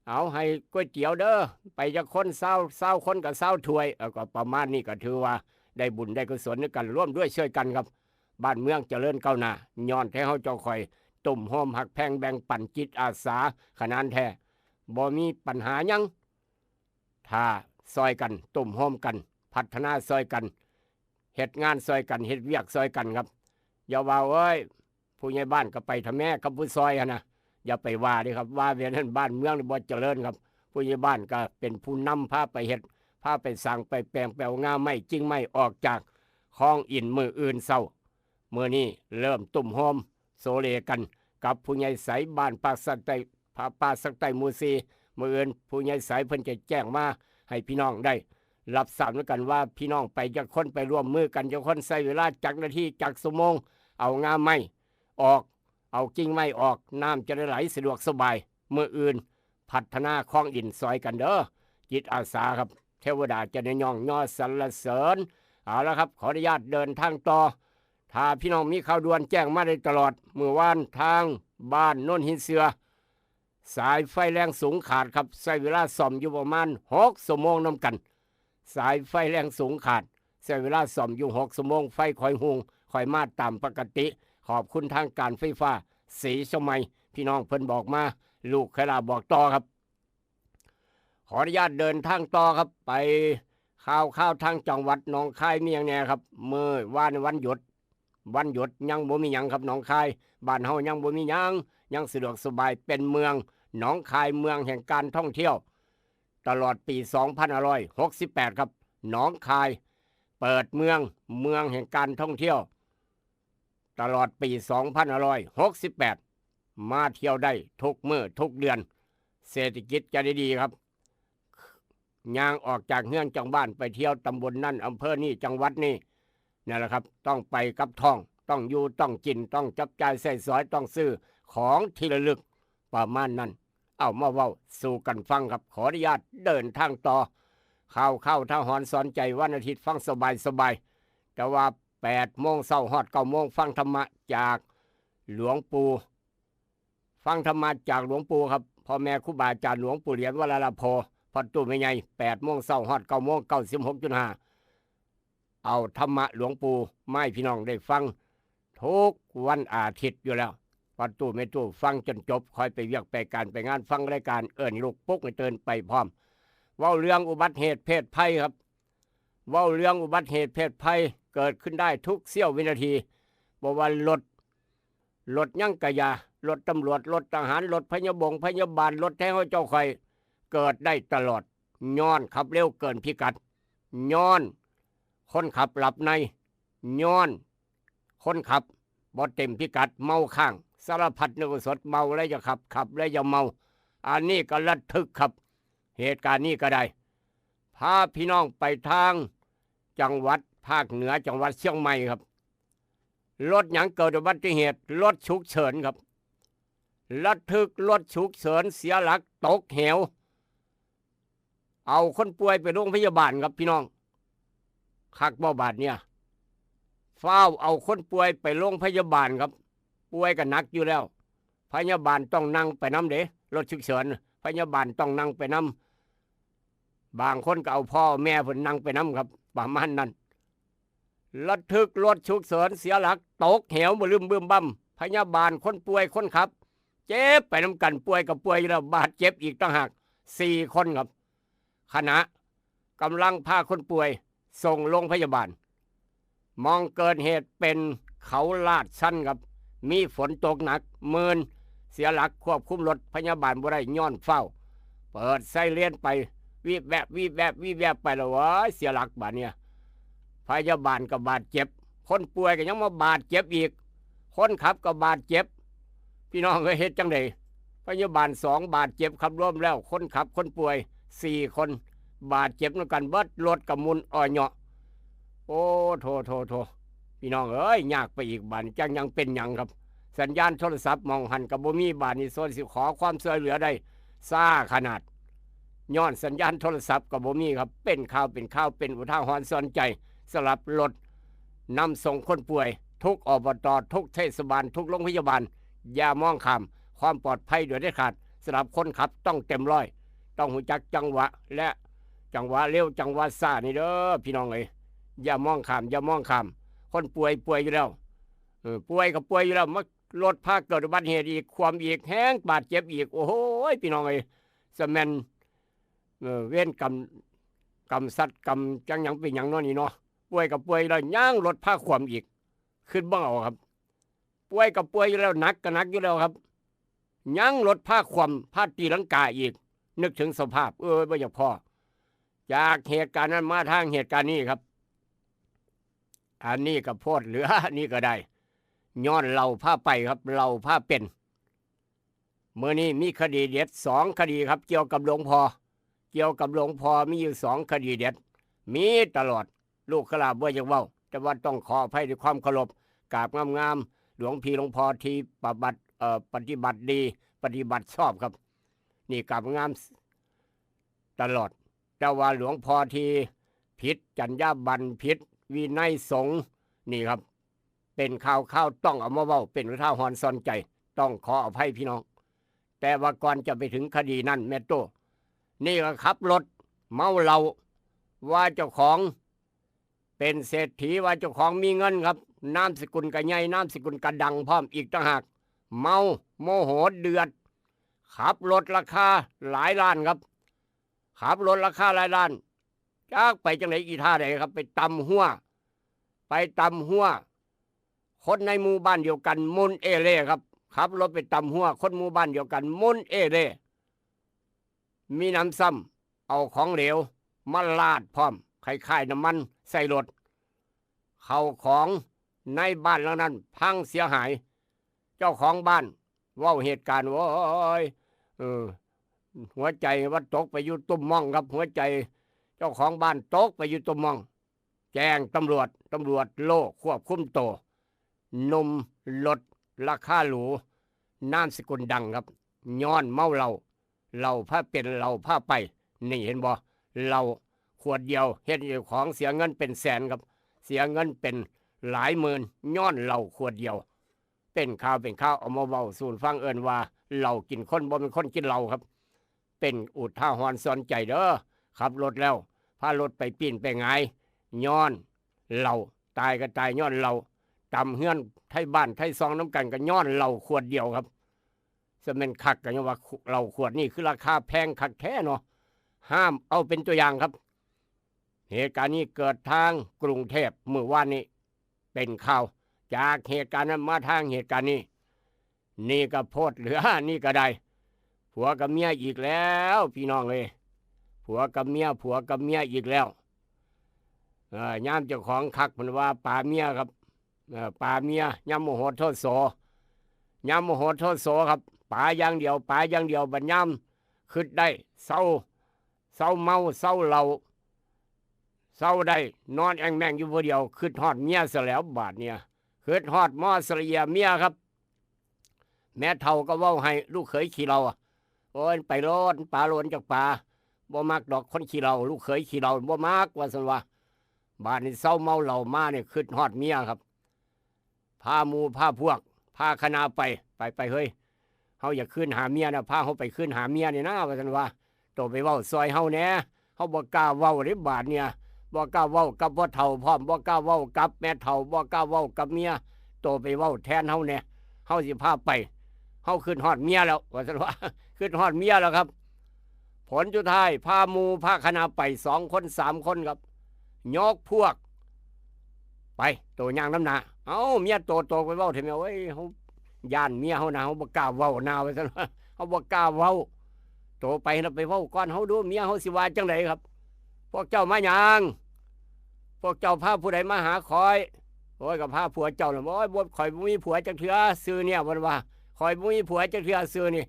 เอาให้ก๋วยเตี๋ยวเด้อไปจะคนเศร้าคนกับเศร้าถ้วยก็ประมาณนี้ก็ถือว่าได้บุญได้กุศลด้วยกันร่วมด้วยช่วยกันครับบ้านเมืองเจริญก้าวหน้าย้อนแท้เฮาเจ้าคอยตุ่มโฮมหักแพงแบ่งปันจิตอาสาขนาดแท้บ่มีปัญหายังถ้าซอยกันตุ่มโฮมกันพัฒนาซอยกันเฮ็ดงานซอยกันเฮ็ดเวียกซอยกันครับอย่าว่าเอ้ยผู้ใหญ่บ้านก็ไปทำแม่กับผู้ซอยนะอย่าไปว่าดิครับว่าเวียนนั้นบ้านเมืองบ่เจริญครับผู้ใหญ่บ้านก็เป็นผู้นำพาไปเฮ็ดพาไปสั่งไปแปลงแปลวงาไม่จริงไม่ออกจากคลองอินมืออื่นเศร้าเมื่อนี้เริ่มตุ่มโฮมโซเลกันกับผู้ใหญ่ใสบ้านป่าสักใต้หมู่4มื้ออื่นผู้ใหญ่ใสเพิ่นจะแจ้งมาให้พี่น้องได้รับทราบด้วยกันว่าพี่น้องไปจักคนไปร่วมมือกันจักคนใช้เวลาจักนาทีจักชั่วโมงเอางาไม้ออกเอากิ่งไม้ออกน้ำจะได้ไหลสะดวกสบายมื้ออื่นพัฒนาคลองอินซอยกันเด้อจิตอาสาครับเทวดาจะได้ย่องย่อสรรเสริญเอาละครับขออนุญาตเดินทางต่อถ้าพี่น้องมีข่าวด่วนแจ้งมาได้ตลอดเมื่อวานทางบ้านโน่นหินเสือสายไฟแรงสูงขาดครับใช้เวลาซ่อมอยู่ประมาณ6 ชั่วโมงนำกันสายไฟแรงสูงขาดใช้เวลาซ่อมอยู่6 ชั่วโมงไฟคอยหุงคอยมาตามปกติขอบคุณทางการไฟฟ้าศรีสมัยพี่น้องเพิ่นบอกมาลูกเคยลาบอกต่อครับขออนุญาตเดินทางต่อครับไปข่าวทางจังหวัดหนองคายมีอย่างแน่ครับเมื่อวันหยุดยังบ่มีหยังครับหนองคายบ้านเฮายังบ่มีหยังสะดวกสบายเป็นเมืองหนองคายเมืองแห่งการท่องเที่ยวตลอดปี2568ครับหนองคายเปิดเมืองแห่งการท่องเที่ยวตลอดปี2568มาเที่ยวได้ทุกมื้อทุกเดือนเศรษฐกิจจะดีครับย่างออกจากเฮือนจังบ้านไปเที่ยวตำบลนั่นอำเภอนี่จังหวัดนี่นั่นแหละครับต้องไปกับท้องต้องอยู่ต้องกินต้องจับจ่ายใช้สอยต้องซื้อของที่ระลึกประมาณนั้นเอามาเว้าสู่กันฟังครับขออนุญาตเดินทางต่อเข้าท่าหอนสอนใจวันอาทิตย์ฟังสบายแต่ว่า8 โมงเช้าฮอด9 โมงฟังธรรมะจากหลวงปู่ครับพ่อแม่ครูบาอาจารย์หลวงปู่เหรียญวรลโพพ่อตู่แม่ใหญ่8 โมงเช้าฮอด9 โมง 96.5เอาธรรมะหลวงปู่ไม่พี่น้องได้ฟังทุกวันอาทิตย์อยู่แล้วพ่อตู่แม่ตู่ฟังจนจบคอยไปเวียกไปการไปงานฟังรายการเอิ้นลูกปุ๊กให้เตือนไปพร้อมเว้าเรื่องอุบัติเหตุเพศภัยครับเว้าเรื่องอุบัติเหตุเพศภัยเกิดขึ้นได้ทุกเสี้ยววินาทีบ่ว่ารถยังกะยารถตำรวจรถทหารรถพยาบาลรถแท้เจ้าคอยเกิดได้ตลอดย้อนขับเร็วเกินพิกัดย้อนคนขับหลับในย้อนคนขับบ่เต็มพิกัดเมาข้างสารพัดนึกสดเมาแล้วจะขับแล้วจะเมาอันนี้ก็ระทึกครับเหตุการณ์นี้ก็ได้พาพี่น้องไปทางจังหวัดภาคเหนือจังหวัดเชียงใหม่ครับรถหยังเกิดอุบัติเหตุรถฉุกเฉินครับระทึกรถฉุกเฉินเสียหลักตกเหวเอาคนป่วยไปโรงพยาบาลครับพี่น้องคักบ่บาดเนี่ยฟ้าวเอาคนป่วยไปโรงพยาบาลครับป่วยกันหนักอยู่แล้วพยาบาลต้องนั่งไปน้ำเด้รถฉุกเฉินพยาบาลต้องนั่งไปน้ำบางคนก็เอาพ่อแม่เพิ่นนั่งไปน้ำครับประมาณนั้นระทึกรถฉุกเฉินเสียหลักตกเหวบึ้มบั่มพยาบาลคนป่วยคนขับเจ็บไปน้ำกันป่วยกับป่วยแล้วบาดเจ็บอีกต่างหาก4 คนครับขณะกำลังพาคนป่วยส่งโรงพยาบาลมองเกิดเหตุเป็นเขาลาดชันครับมีฝนตกหนักมืนเสียหลักควบคุมรถพยาบาลบ่ได้ย้อนเฝ้าเปิดไซเรนไปวีบแวบไปแล้ววะเสียหลักบาดเนี่ย พยาบาลก็บาดเจ็บคนป่วยก็ยังมาบาดเจ็บอีกคนขับก็บาดเจ็บพี่น้องก็เฮ็ดจังไดพยาบาล2บาดเจ็บครับรวมแล้วคนขับคนป่วย4คนบาดเจ็บนำกันเบิดรถกับมุนอ้อยเหาะโอ้โทพี่น้องเอ้ยยากไปอีกบานจังยังเป็นหยังครับสัญญาณโทรศัพท์มองหันกับบ่มีบานนี้โซนสิขอความช่วยเหลือได้ซ่าขนาดย้อนสัญญาณโทรศัพท์กับบ่มีครับเป็นข่าวเป็นอุทาหรณ์สอนใจสลับรถนำส่งคนป่วยทุกอบตทุกเทศบาลทุกโรงพยาบาลอย่ามองข้ามความปลอดภัยโดยเด็ดขาดสำหรับคนขับต้องเต็มร้อยต้องหูจักจังหวะและจังหวะเร็วจังหวะซ่านี่เด้อพี่น้องเอ้ยอย่ามองข้ามคนป่วยอยู่แล้วป่วยก็ป่วยอยู่แล้วมารถพาเกิดอุบัติเหตุอีกความอีกแห้งบาดเจ็บอีกโอ้โหพี่น้องเอ้ยสแมนเว้นกรรมสัตว์กรรมจังหยังเป็นหยังน้อนี่เนาะป่วยกับป่วยแล้วย่างรถพาความอีกขึ้นบ้างเอาครับป่วยกับป่วยอยู่แล้วหนักก็หนักอยู่แล้วครับย่างรถพาความพาตีลังกาอีกนึกถึงสภาพไม่อยากพอจากเหตุการณ์นั้นมาทางเหตุการณ์นี้ครับอันนี้ก็โพดเหลือนี่ก็ได้ย้อนเราผ้าไปครับเราผ้าเป็นเมื่อนี้มีคดีเด็ด2คดีครับเกี่ยวกับหลวงพ่อมีอยู่2คดีเด็ดมีตลอดลูกขลาบ่อยากเว้าแต่ว่าต้องขออภัยด้วยความเคารพกราบงามหลวงพี่หลวงพ่อที่ปฏิบัติดีปฏิบัติชอบครับนี่กราบงามตลอดแต่ว่าหลวงพ่อที่ผิดจรรยาบรรณผิดวินัยสงฆ์นี่ครับเป็นข่าวต้องเอามาเว้าเป็นอุทาหรณ์สอนใจต้องขออภัยพี่น้องแต่ว่าก่อนจะไปถึงคดีนั้นแม่โตนี่ก็ขับรถเมาเหล้าว่าเจ้าของเป็นเศรษฐีว่าเจ้าของมีเงินครับนามสกุลกะใหญ่นามสกุลกะดังพร้อมอีกต่างหากเมาโมโหเดือดขับรถราคาหลายล้านครับขับรถราคาหลายล้านจากไปจังไหนอีท่าไหนครับไปตำหัวคนในหมู่บ้านเดียวกันมุนเอเล่ครับขับรถไปตำหัวคนหมู่บ้านเดียวกันมุนเอเล่มีน้ำซ้ำเอาของเหลวมาลาดพร้อมคล้ายๆน้ำมันใส่รถเข้าของในบ้านหลังนั้นพังเสียหายเจ้าของบ้านเว้าเหตุการณ์โอ้ยหัวใจว่าตกไปอยู่ตุ่มม่องครับหัวใจเจ้าของบ้านตกไปอยู่ตุ่มม่องแจ้งตำรวจโลควบคุมตัวหนุ่มรถราคาหรูนามสกุลดังครับย้อนเมาเราผ้าเป็นเราผ้าไปนี่เห็นบ่เราขวดเดียวเฮ็ดของเสียเงินเป็นแสนครับเสียเงินเป็นหลายหมื่นย้อนเราขวดเดียวเป็นข่าวเอามาเว้าสู่ฟังเอิ้นว่าเรากินคนบ่เป็นคนกินเราครับเป็นอุทาหรณ์สอนใจเด้อขับรถแล้วพารถไปปีนไปไงย้อนเราตายก็ตายย้อนเราตำเฮือนไทยบ้านไทยซองน้ำกันก็ย้อนเราขวดเดียวครับจะเป็นคักกันว่าเราขวดนี่คือราคาแพงคักแท้เนาะห้ามเอาเป็นตัวอย่างครับเหตุการณ์นี้เกิดทางกรุงเทพเมื่อวานนี้เป็นข่าวจากเหตุการณ์นั้นมาทางเหตุการณ์นี้นี่ก็โพดเหลือนี่ก็ได้ผัวกับเมียอีกแล้วพี่น้องเลยผัวกับเมียอีกแล้วย่ามเจ้าของคักมันว่าป่าเมียครับป่าเมียย่ามโมโหโทษโสครับป่าอย่างเดียวบัดย่ามขึ้นได้เศร้าเมาเศร้าเหล้าเศร้าได้นอนแองแมงอยู่ผู้เดียวขึ้นฮอดเมียซะแล้วบาดเนี่ยขึ้นฮอดมอสเรียเมียครับแม่เฒ่าก็เว้าให้ลูกเขยขี่เราโอ้ยไปโลดป่าโลนจากป่าบ่มักดอกคนขี่เราลูกเขยขี่เราบ่มักว่าซั่นว่าบาดนี้เศร้าเมาเหล้ามาเนี่ยขึ้นฮอดเมียครับพาหมู่พาพวกพาคณะไปเฮ้ยเฮาอย่าขึ้นหาเมียนะพาเฮาไปขึ้นหาเมียนี่นะว่าซั่นว่าโตไปเว้าซอยเฮาแหน่เฮาบ่กล้าเว้าเด้บาดเนี่ยบ่กล้าเว้ากับพ่อเฒ่าพร้อมบ่กล้าเว้ากับแม่เฒ่าบ่กล้าเว้ากับเมียโตไปเว้าแทนเฮาแหน่เฮาสิพาไปเฮาขึ้นฮอดเมียแล้วว่าซั่นว่าขึ้นฮอดเมียแล้วครับผลสุดท้ายพาหมู่พาคณะไป2คน3คนครับยกพวกไปโตย่างน้ำหนาเอ้าเมียโตไปเว้าเถอะแม่เว้ยเฮาย่านเมียเฮานะเฮาบ่กล้าเว้านาว่าซั่นว่าเฮาบ่กล้าเว้าโตไปแล้วไปเว้าก่อนเฮาดูเมียเฮาสิว่าจังไดครับพวกเจ้ามาหยัง พวกเจ้าพาผู้ใดมาหาคอยโอ้ยกับพาผัวเจ้าน่ะโอ้ยบ่ข่อยบ่มีผัวจักเทื่อซื้อเนี่ยบ่ว่าข่อยบ่มีผัวจักเทื่อซื้อนี่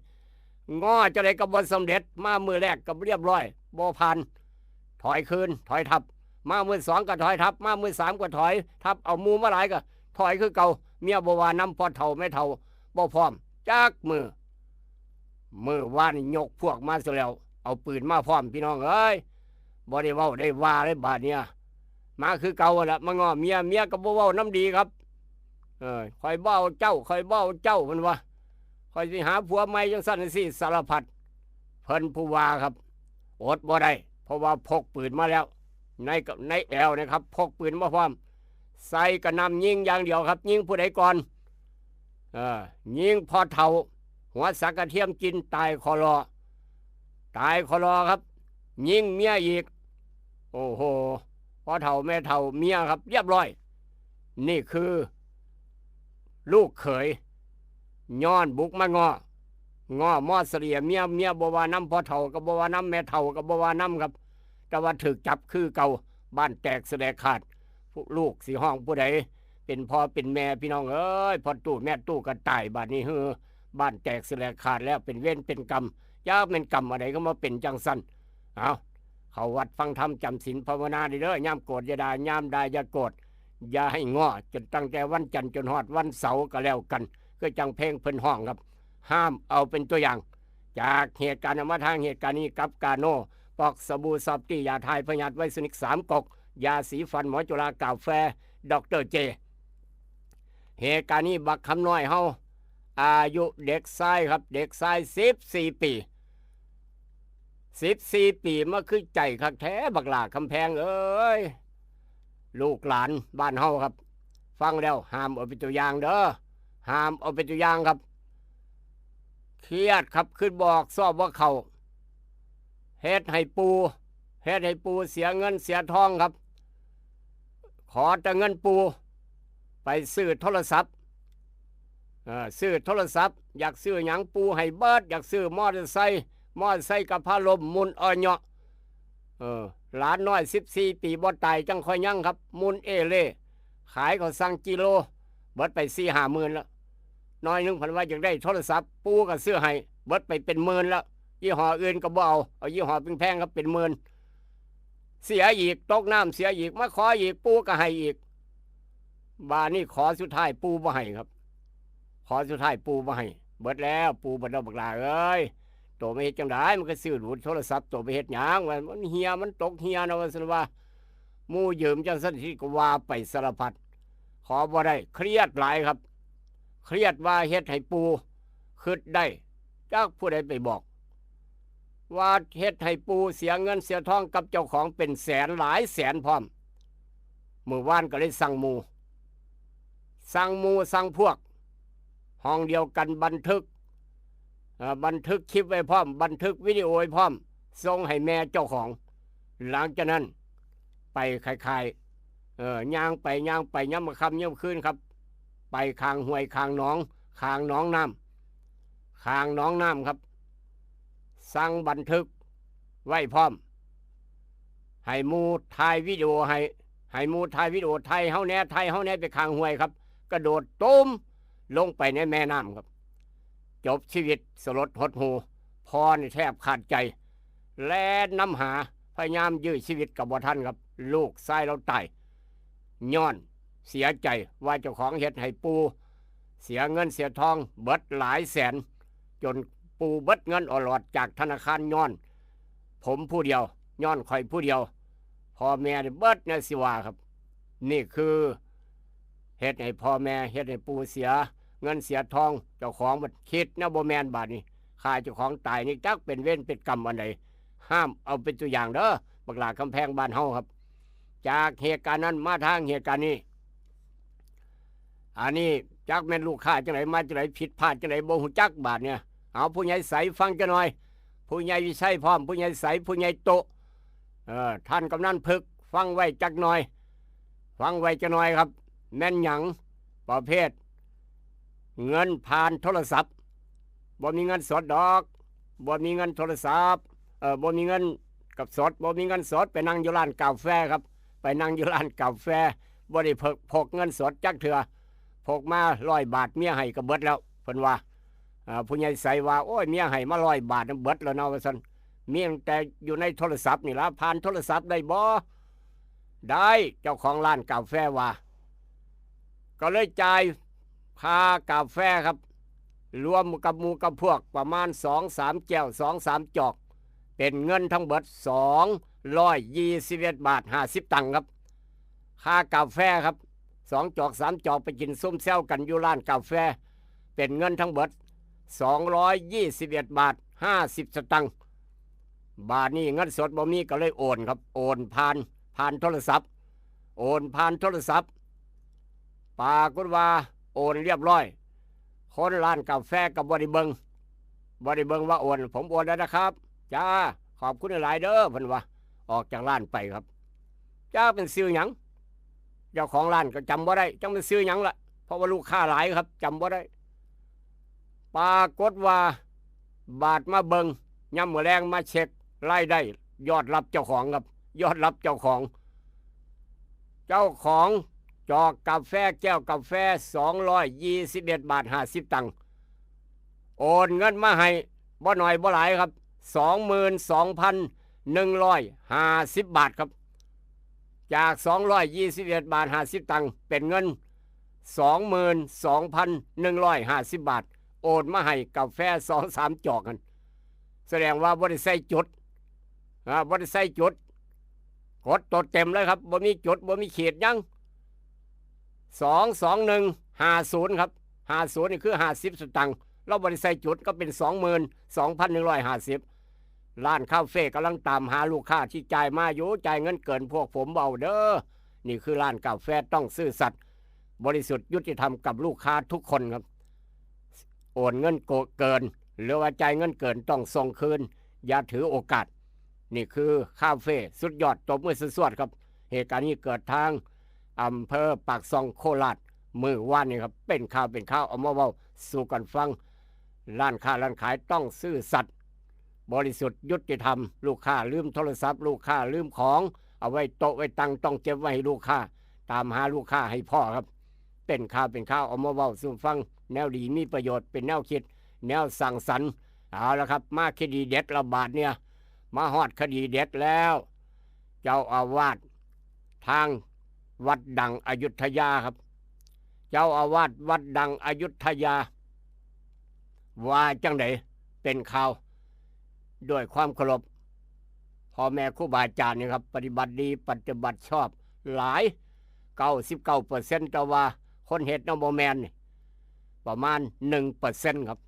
ง้อจังได๋ก็บ่สำเร็จมามื้อแรกก็เรียบร้อยบ่ผ่านถอยคืนถอยทับมามื้อ2ก็ถอยทับมามื้อ3ก็ถอยทับเอาหมู่มาหลายก็ถอยคือเก่าเมียบ่ว่านำพอเฒ่าแม่เฒ่าบ่พร้อมจักมื้อวานยกพวกมาซะแล้วเอาปืนมาพร้อมพี่น้องเอ้ยบ่ได้เว้าได้ว่าเลยบาดเนี่ยมาคือเก่าละมาง้อเมียก็บ่เว้าน้ำดีครับคอยเบ้าเจ้าคอยเบ้าเจ้ามันว่าคอยสิหาผัวใหม่จังซั่นจังซี่สารพัดเพิ่นผู้ว่าครับอดบ่ได้เพราะว่าพกปืนมาแล้วในแอวนะครับพกปืนมาพร้อมใส่กระนำยิงอย่างเดียวครับยิงผู้ใดก่อนยิงพอเฒ่าหัวสักกระเทียมกินตายคอรอครับยิงเมียอีกโอ้โหพอเฒ่าแม่เฒ่าเมียครับเรียบร้อยนี่คือลูกเขยย้อนบุกมางอมอเสลียเมียบ่ว่าน้ำพอเฒ่าก็บ่ว่าน้ำแม่เฒ่าก็บ่ว่าน้ำครับแต่ว่าถึกจับคือเก่าบ้านแตกแสลกขาดลูกสิห้องผู้ใดเป็นพ่อเป็นแม่พี่น้องเอ้ยพอตู้แม่ตู้ก็ตายบ้านนี้บ้านแตกแสลกขาดแล้วเป็นเวรเป็นกรรมยากเป็นกรรมอะไรก็มาเป็นจังสันเอาเขาวัดฟังธรรมจำศีลภาวนาดีเด้อย่ามโกรธอย่าด่าย่ามด่าอย่าโกรธอย่าให้ง้อจนตั้งแต่วันจันทร์จนฮอดวันเสาร์ก็แล้วกันก็จังเพลงเพิ่นห้องครับห้ามเอาเป็นตัวอย่างจากเหตุการณ์มาทางเหตุการณ์นี้กับกาโนปอกสบู่ซอฟตี้ยาทายพยาธิไวสนิก3 กกยาสีฟันหมอจุฬากาแฟดรเจเหตุการณ์นี้บักคำน้อยเฮาอายุเด็กชายครับเด็กชาย14 ปีมาคือใจคักแท้บักหลาคำแพงเอ้ยลูกหลานบ้านเฮาครับฟังแล้วห้ามเอาเป็นตัวอย่างเด้อห้ามเอาเป็นตัวอย่างครับเครียดครับขึ้นบอกสอบว่าเขาเฮ็ดให้ปูเสียเงินเสียทองครับขอแต่เงินปูไปซื้อโทรศัพท์อยากซื้อหยังปูให้เบิดอยากซื้อมอเตอร์ไซค์กับพาลมมุนอ้อยเหาะหลานน้อย14 ปีบ่ตายจังค่อยยั่งครับมุนเอเล่ขายเขาสั่งกิโลเบิดไป4-5 หมื่นแล้วน้อยนึงพันว่าอยากได้โทรศัพท์ปูก็ซื้อให้เบิดไปเป็นหมื่นแล้วยี่ห้ออื่นก็บ่เอายี่ห้อแพงๆครับเป็นหมื่นเสียอีกตกน้ำเสียอีกมาขออีกปูก็ให้อีกบานี่ขอสุดท้ายปูบ่ให้ครับขอสุดท้ายปูบ่ให้เบิดแล้วปูบ่ได้บักลาเอ้ยโตไม่เฮ็ดจังได๋มันก็ซื้อโทรศัพท์โตไปเฮ็ดหยังมันเหียมันตกเหียนะว่าซั่นว่าหมู่ยืมจังซั่นที่ก็ว่าไปสารพัดขอบ่ได้เครียดหลายครับเครียดว่าเฮ็ดให้ปูคิดได้จักผู้ใดไปบอกว่าเฮ็ดให้ปูเสียเงินเสียทองกับเจ้าของเป็นแสนหลายแสนพร้อมมื้อวานก็เลยสั่งพวกห้องเดียวกันบันทึกคลิปไว้พร้อมบันทึกวิดีโอไว้พร้อมส่งให้แม่เจ้าของหลังจากนั้นไปคล้ายย่างไปย่ำมาค่ำย่ำคืนครับไปคางห้วยคางหนองน้ำครับสั่งบันทึกไว้พร้อมให้หมู่ถ่ายวิดีโอให้หมู่ถ่ายวิดีโอไทยเฮาแน่ไปคางห้วยครับกระโดดตุ้มลงไปในแม่น้ำครับจบชีวิตสลดหดหูพอแทบขาดใจแล่น้ำหาพยายามยื้อชีวิตกับบ่ทันครับลูกชายเราตายย้อนเสียใจว่าเจ้าของเฮ็ดให้ปูเสียเงินเสียทองเบิดหลายแสนจนปูเบิดเงินอลอดจากธนาคารย้อนผมผู้เดียวย้อนข่อยผู้เดียวพ่อแม่เบิดเนี่ยสิว่าครับนี่คือเฮ็ดให้พ่อแม่เฮ็ดให้ปูเสียเงินเสียทองเจ้าของมันคิดนะบ่แม่นบาดนี้ฆ่าเจ้าของตายนี่จักเป็นเวรเป็นกรรมอันใดห้ามเอาเป็นตัวอย่างเด้อบักหลาคำแพงบ้านเฮาครับจากเหตุการณ์นั้นมาทางเหตุการณ์นี้อันนี้จักแม่นลูกค้าจังไหนมาจังไหนผิดพลาดจังไหนบ่ฮู้จักบาดเนี่ยเอาผู้ใหญ่ใสฟังจังหน่อยผู้ใหญ่วิชัยพร้อมผู้ใหญ่ใสผู้ใหญ่โตท่านกำนันพึกฟังไว้จักหน่อยครับแม่นหยังประเภทเงินผ่านโทรศัพท์บ่มีเงินสดดอกบ่มีเงินโทรศัพท์บ่มีเงินกับสดบ่มีเงินสดไปนั่งอยู่ร้านกาแฟครับ ไปนั่งอยู่ร้านกาแฟบ่ได้พกเงินสดจักเถื่อพกมา100 บาทเมียให้ก็เบิดแล้วเพิ่นว่าผู้ใหญ่ใส่ว่าโอ้ยเมียให้มา100 บาทเบิดแล้วเนาะว่าซั่นเมียแต่อยู่ในโทรศัพท์นี่ล่ะผ่านโทรศัพท์ได้บ่ได้เจ้าของร้านกาแฟว่าก็เลยจ่ายค่ากาแฟครับรวมกับหมู่กับพวกประมาณ 2-3 แก้ว 2-3 จอกเป็นเงินทั้งเบิด221 บาท 50 ตังค์ครับค่ากาแฟครับ2 จอก 3 จอกไปกินซุ่มแซวกันอยู่ร้านกาแฟเป็นเงินทั้งเบิด221 บาท 50 สตังค์บาทนี้เงินสดบ่มีก็เลยโอนครับโอนผ่านโทรศัพท์โอนผ่านโทรศัพท์ปรากฏว่าโอนเรียบร้อยคนร้านกาแฟกับบริเบิงว่าโอนผมโอนแล้วนะครับจ้าขอบคุณหลายเด้อเพิ่นว่าออกจากร้านไปครับจ้าเป็นซื้อหยังเจ้าของร้านก็จำบ่ได้จังเป็นซื้อหยังละเพราะว่าลูกค้าหลายครับจำบ่ได้ปรากฏว่าบาทมาเบิงย่ำมื้อแรงมาเช็ครายได้ยอดรับเจ้าของครับยอดรับเจ้าของจอกกาแฟแก้วกาแฟ221 บาท 50 ตังค์โอนเงินมาให้บ่หน่อยบ่หลายครับ 22,150 บาทครับจาก221 บาท 50 ตังค์เป็นเงิน 22,150 บาทโอนมาให้กาแฟ 2-3 จอกกันแสดงว่าบ่ได้ใส่จุดบ่ได้ใส่จุดกดตัวเต็มเลยครับบ่มีจุดบ่มีขีดยัง22150ครับ50นี่คือ50 สตังค์เราบ่ได้ใส่จุดก็เป็น 22,150 ร้านคาเฟ่กำลังตามหาลูกค้าที่จ่ายมาอยู่จ่ายเงินเกินพวกผมเบาเด้อนี่คือร้านกาแฟต้องซื่อสัตย์บริสุทธิ์ยุติธรรมกับลูกค้าทุกคนครับโอนเงินเกินหรือว่าจ่ายเงินเกินต้องส่งคืนอย่าถือโอกาสนี่คือคาเฟ่สุดยอดตบมือสวดๆครับเหตุการณ์นี้เกิดทางอำเภอปากซองโคราชมือว่านนี่ครับเป็นข่าวเอามาเว้าสู่กันฟังร้านค้าร้านขายต้องซื่อสัตย์บริสุทธิ์ยุติธรรมลูกค้าลืมโทรศัพท์ลูกค้าลืมของเอาไว้โต๊ะไว้ตังต้องเก็บไว้ให้ลูกค้าตามหาลูกค้าให้พ่อครับเป็นข่าวเอามาเว้าสู่ฟังแนวดีมีประโยชน์เป็นแนวคิดแนวสั่งสรรค์เอาละครับมาคดีเด็ดระบาดเนี่ยมาฮอดคดีเด็ดแล้วเจ้าอาวาสทางวัดดังอยุธยาครับเจ้าอาวาสวัดดังอยุธยาว่าจังไดเป็นข่าวด้วยความเคารพพ่อแม่ครูบาอาจารย์นี่ครับปฏิบัติดีปฏิบัติชอบหลาย 99% แต่ว่าคนเฮ็ดนบ่แม่นนี่ประมาณ 1% ครับ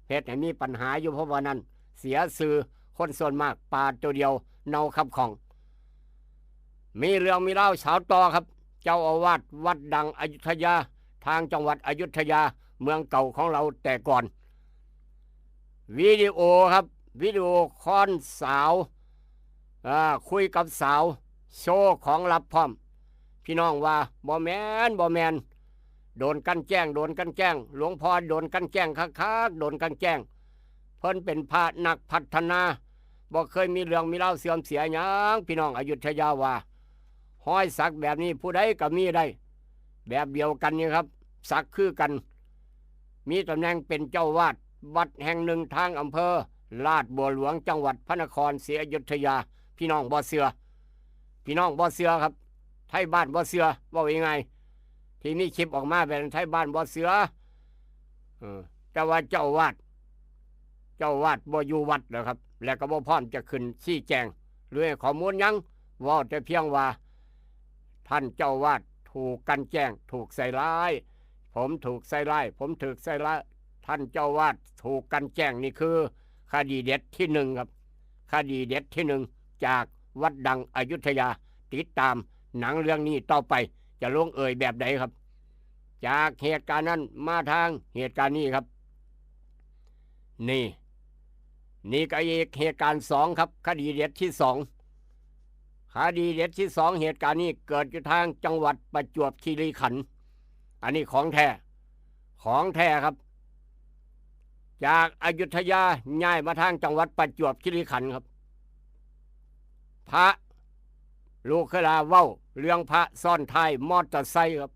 เฮ็ดให้มีปัญหาอยู่เพราะว่านั้นเสียชื่อคนส่วนมากปลาตัวเดียวเน่าคับของมีเรื่องมีเล่าเช้าต่อครับเจ้าอาวาสวัดดังอยุธยาทางจังหวัดอยุธยาเมืองเก่าของเราแต่ก่อนวิดีโอครับวิดีโอคอนสาวคุยกับสาวโชว์ของลับพร้อมพี่น้องว่าบ่แม่นโดนกันแกล้งหลวงพ่อโดนกันแกล้งคักๆโดนกันแกล้งเพิ่นเป็นพระนักพัฒนาบ่เคยมีเรื่องมีเล่าเสื่อมเสียหยังพี่น้องอยุธยาว่าห้อยสักแบบนี้ผู้ใดก็มีได้แบบเดียวกันนี่ครับสักคือกันมีตำแหน่งเป็นเจ้าวาดวัดแห่งหนึ่งทางอำเภอลาดบัวหลวงจังหวัดพระนครศรีอยุธยาพี่น้องบ่เสือครับไทยบ้านบ่เสือว่ายังไงที่มีคลิปออกมาเป็นไทยบ้านบ่เสือแต่ว่าเจ้าวาดบ่อยู่วัดนะครับและก็บ่พร้อมจะขึ้นชี้แจงหรือให้ข้อมูลหยังว่าแต่เพียงว่าท่านเจ้าวาดถูกกันแกล้งถูกใส่ร้ายผมถูกใส่ร้ายท่านเจ้าวาดถูกกันแกล้งนี่คือคดีเด็ดที่1ครับคดีเด็ดที่1จากวัดดังอยุธยาติดตามหนังเรื่องนี้ต่อไปจะลงเอ่ยแบบใดครับจากเหตุการณ์นั้นมาทางเหตุการณ์นี้ครับนี่ก็อีกเหตุการณ์2ครับคดีเด็ดที่2เหตุการณ์นี้เกิดอยู่ทางจังหวัดประจวบคีรีขันธ์อันนี้ของแท้ครับจากอยุธยาย้ายมาทางจังหวัดประจวบคีรีขันธ์ครับพระ ลูกเคยลาเว้าเรื่องพระซ่อนท้ายมอเตอร์ไซค์ครับ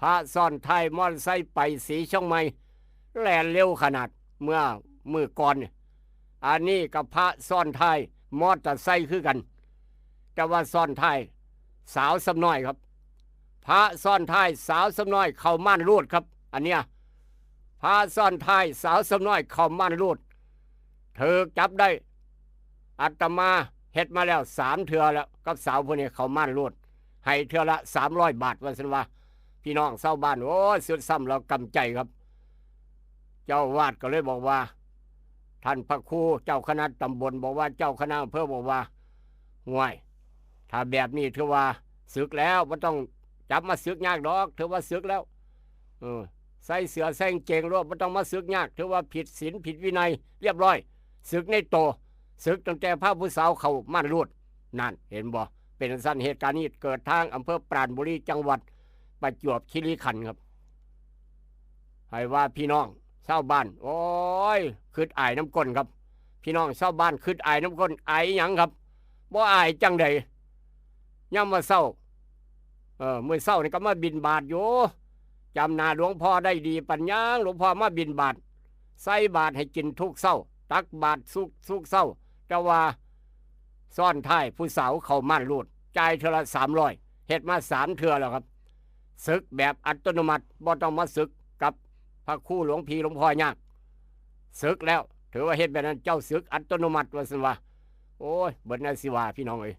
พระซ่อนท้ายมอเตอร์ไซค์ไปสีช่องใหม่แล่นเร็วขนาดเมื่อมือก่อนเนี่ยอันนี้กับพระซ่อนท้ายมอเตอร์ไซค์คือกันแต่ว่าซ่อนท้ายสาวสำน้อยครับพระซ่อนท้ายสาวสำน้อยเข้าม่านรูดครับอันเนี้ยพระซ่อนท้ายสาวสำน้อยเข้าม่านรูดเธอจับได้อาตมาเฮ็ดมาแล้ว3 เทื่อแล้วกับสาวพวกนี้เข้าม่านรูดให้เทื่อละ300 บาทว่าซั่นว่าพี่น้องชาวบ้านโอ้ยสุดซ้ำเรากำใจครับเจ้าวาดก็เลยบอกว่าท่านพระครูเจ้าคณะตำบลบอกว่าเจ้าคณะอำเภอบอกว่าห่วยถ้าแบบนี้ถือว่าศึกแล้วบ่ต้องจับมาศึกยากดอกถือว่าศึกแล้วใส่เสื้อใส่กางเกงรวบบ่ต้องมาศึกยากถือว่าผิดศีลผิดวินัยเรียบร้อยศึกในโตศึกตั้งแต่พระผู้สาวเข้าม่านรูดนั่นเห็นบ่เป็นสั้นเหตุการณ์นี้เกิดทางอำเภอปราณบุรีจังหวัดประจวบคีรีขันธ์ครับให้ว่าพี่น้องชาวบ้านโอ้ยคืดอายน้ำก้นครับพี่น้องชาวบ้านคืดอายน้ำก้นอายหยังครับบ่อายจังใดย่ำมาเศร้าเมื่อเศร้านี่ก็มาบินบาทอยู่จำนาหลวงพ่อได้ดีปัญญาหลวงพ่อมาบินบาทใส่บาทให้กินทุกเศร้าตักบาททุกเศร้าแต่ว่าซ่อนท้ายผู้สาวเข้าม่านรูดจ่ายเทื่อละ300เฮ็ดมา3 เทื่อแล้วครับศึกแบบอัตโนมัติบ่ต้องมาศึกกับพระครูหลวงพี่หลวงพ่อยากศึกแล้วถือว่าเฮ็ดแบบนั้นเจ้าศึกอัตโนมัติว่าซั่นว่าโอ้ยเบิดน่าสิว่าพี่น้องเอ้ย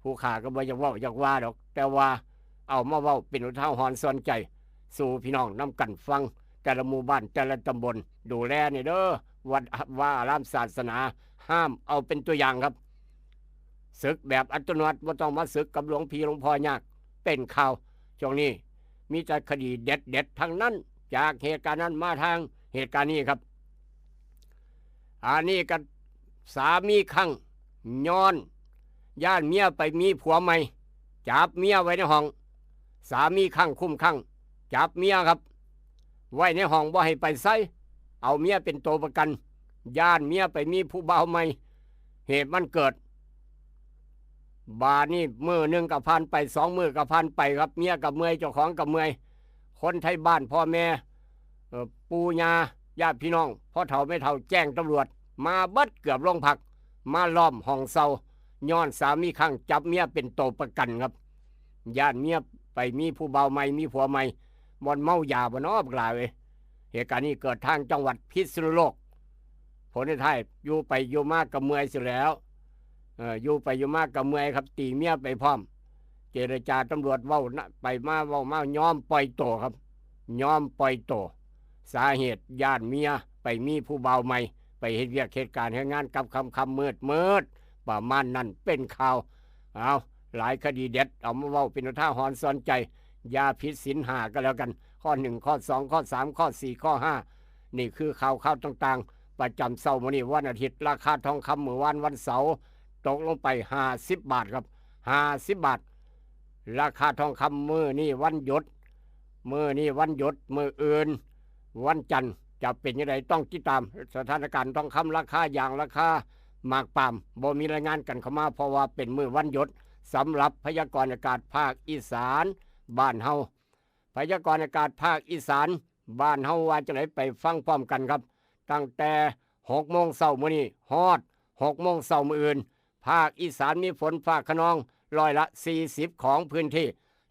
ผู้ข้าก็บ่อยากเว้าอยากว่าดอกแต่ว่าเอามาเว้าเป็นอุทาหรณ์สอนใจสู่พี่น้องนำกันฟังแต่ละหมู่บ้านแต่ละตำบลดูแลนี่เด้อวัดว่าอารามศาสนาห้ามเอาเป็นตัวอย่างครับศึกแบบอัตโนมัติบ่ต้องมาศึกกับหลวงพี่หลวงพ่อยากเป็นข่าวช่วงนี้มีแต่คดีเด็ดทั้งนั้นจากเหตุการณ์นั้นมาทางเหตุการณ์นี้ครับอันนี้ก็สามีขังย้อนย่านเมียไปมีผัวใหม่จับเมียไว้ในห้องสามีขังคุ้มขังจับเมียครับไว้ในห้องบ่ให้ไปไสเอาเมียเป็นตัวประกันย่านเมียไปมีผู้บ่าวใหม่เหตุมันเกิดบานี่มือหนึ่งกับพันไป2 มือกับพันไปครับเมียกับเมื่อยเจ้าของกับเมื่อยคนไทยบ้านพ่อแม่ปู่ย่าญาติพี่น้องพ่อเฒ่าแม่เฒ่าแจ้งตำรวจมาเบิดเกือบโรงพักมาล้อมห้องเซาย้อนสามีขังจับเมียเป็นตัวประกันครับย่านเมียไปมีผู้บ่าวใหม่มีผัวใหม่บ่อนเมายาบ่น้อบกล่าวเลยเหตุการณ์นี้เกิดทางจังหวัดพิษณุโลกผลในท้ายอยู่ไปอยู่มากกับเมื่อยเสียแล้วอยู่ไปอยู่มากกับเมื่อยครับตีเมียไปพร้อมเจรจาตำรวจเว้านะไปมาเว้ามายอมปล่อยตัวครับยอมปล่อยตัวสาเหตุญาติเมียไปมีผู้บ่าวใหม่ไปเฮ็ดเวียกเหตุการณ์ให้งานกับคำมืดประมาณนั้นเป็นข่าวเอาหลายคดีเด็ดเอามาเว้าเป็นอุทาหรณ์สอนใจอย่าผิดศีล5ก็แล้วกันข้อ1ข้อ2ข้อ3ข้อ4ข้อ5นี่คือข่าวต่างๆประจำเสาร์มื้อนี้วันอาทิตย์ราคาทองคำเมื่อวันเสาร์ตกลงไป50 บาทครับ50 บาทราคาทองคำมื้อนี้วันหยุดมื้อนี้วันหยุดมื้ออื่นวันจันทร์จะเป็นยังไงต้องติดตามสถานการณ์ทองคำราคาอย่างราคาหมากปามบ่มีรายงานกันเข้ามาเพราะว่าเป็นมื้อวันหยุดสำหรับพยากรณ์อากาศภาคอีสานบ้านเฮาพยากรณ์อากาศภาคอีสานบ้านเฮาว่าจังไดไปฟังพร้อมกันครับตั้งแต่6 โมงเช้ามื้อนี้ฮอด6 โมงเช้ามื้ออื่นภาคอีสานมีฝนฟ้าคะนอง40%ของพื้นที่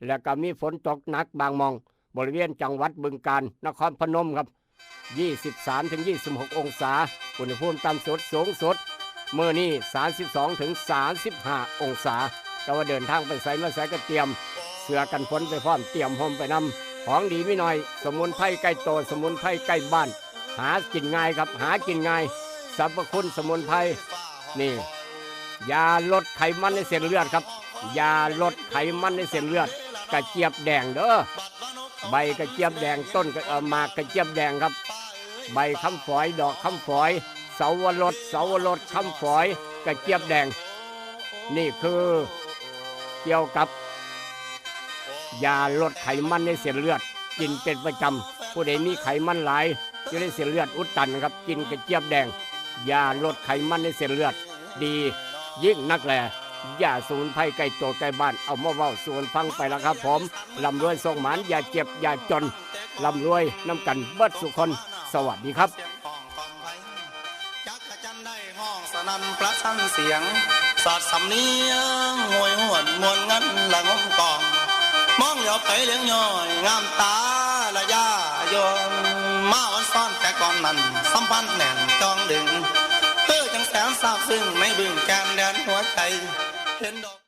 และก็มีฝนตกหนักบางมองบริเวณจังหวัดบึงกาฬนครพนมครับ23-26 องศาอุณหภูมิต่ำสุดสูงสุดมื้อนี้32-35 องศาแต่ว่าเดินทางไปไสมาไสก็เตรียมเสื้อกันฝนไปพร้อมเตรียมห่มไปนำของดีไม่น้อยสมุนไพรใกล้โตสมุนไพรใกล้บ้านหากินง่ายครับหากินง่ายสรรพคุณสมุนไพรนี่ยาลดไขมันในเส้นเลือดครับยาลดไขมันในเส้นเลือดกระเจี๊ยบแดงเด้อใบกระเจี๊ยบแดงต้นหมากกระเจี๊ยบแดงครับใบคำฝอยดอกคำฝอยเสาวรสคำฝอยกระเจี๊ยบแดงนี่คือเกี่ยวกับยาลดไขมันในเส้นเลือดกินเป็นประจำผู้ใดมีไขมันหลายจะได้เส้นเลือดอุดตันครับกินกระเจี๊ยบแดงยาลดไขมันในเส้นเลือดดียิ่งนักแล อย่าสูญภัยไก่โตไก่บ้านเอามาเว้าส่วนฟังไปแล้วครับผมลำรวยทรงหมานอย่าเจ็บอย่าจนลำรวยน้ำกันเบิดสุคนสวัสดีครับ สนั่นประชันเสียงสอดสำเนียงหวยหวนมวลเงินละงมกองมองเหลียวไปเลี้ยงย่อยงามตาละยาโยนมาวันซ้อนแต่ก่อนนั้นสัมพันธ์แน่นจองดึงจังแสนซาบซึ้งไม่บึ้งแก้มแดนหัวใจเห็นดอก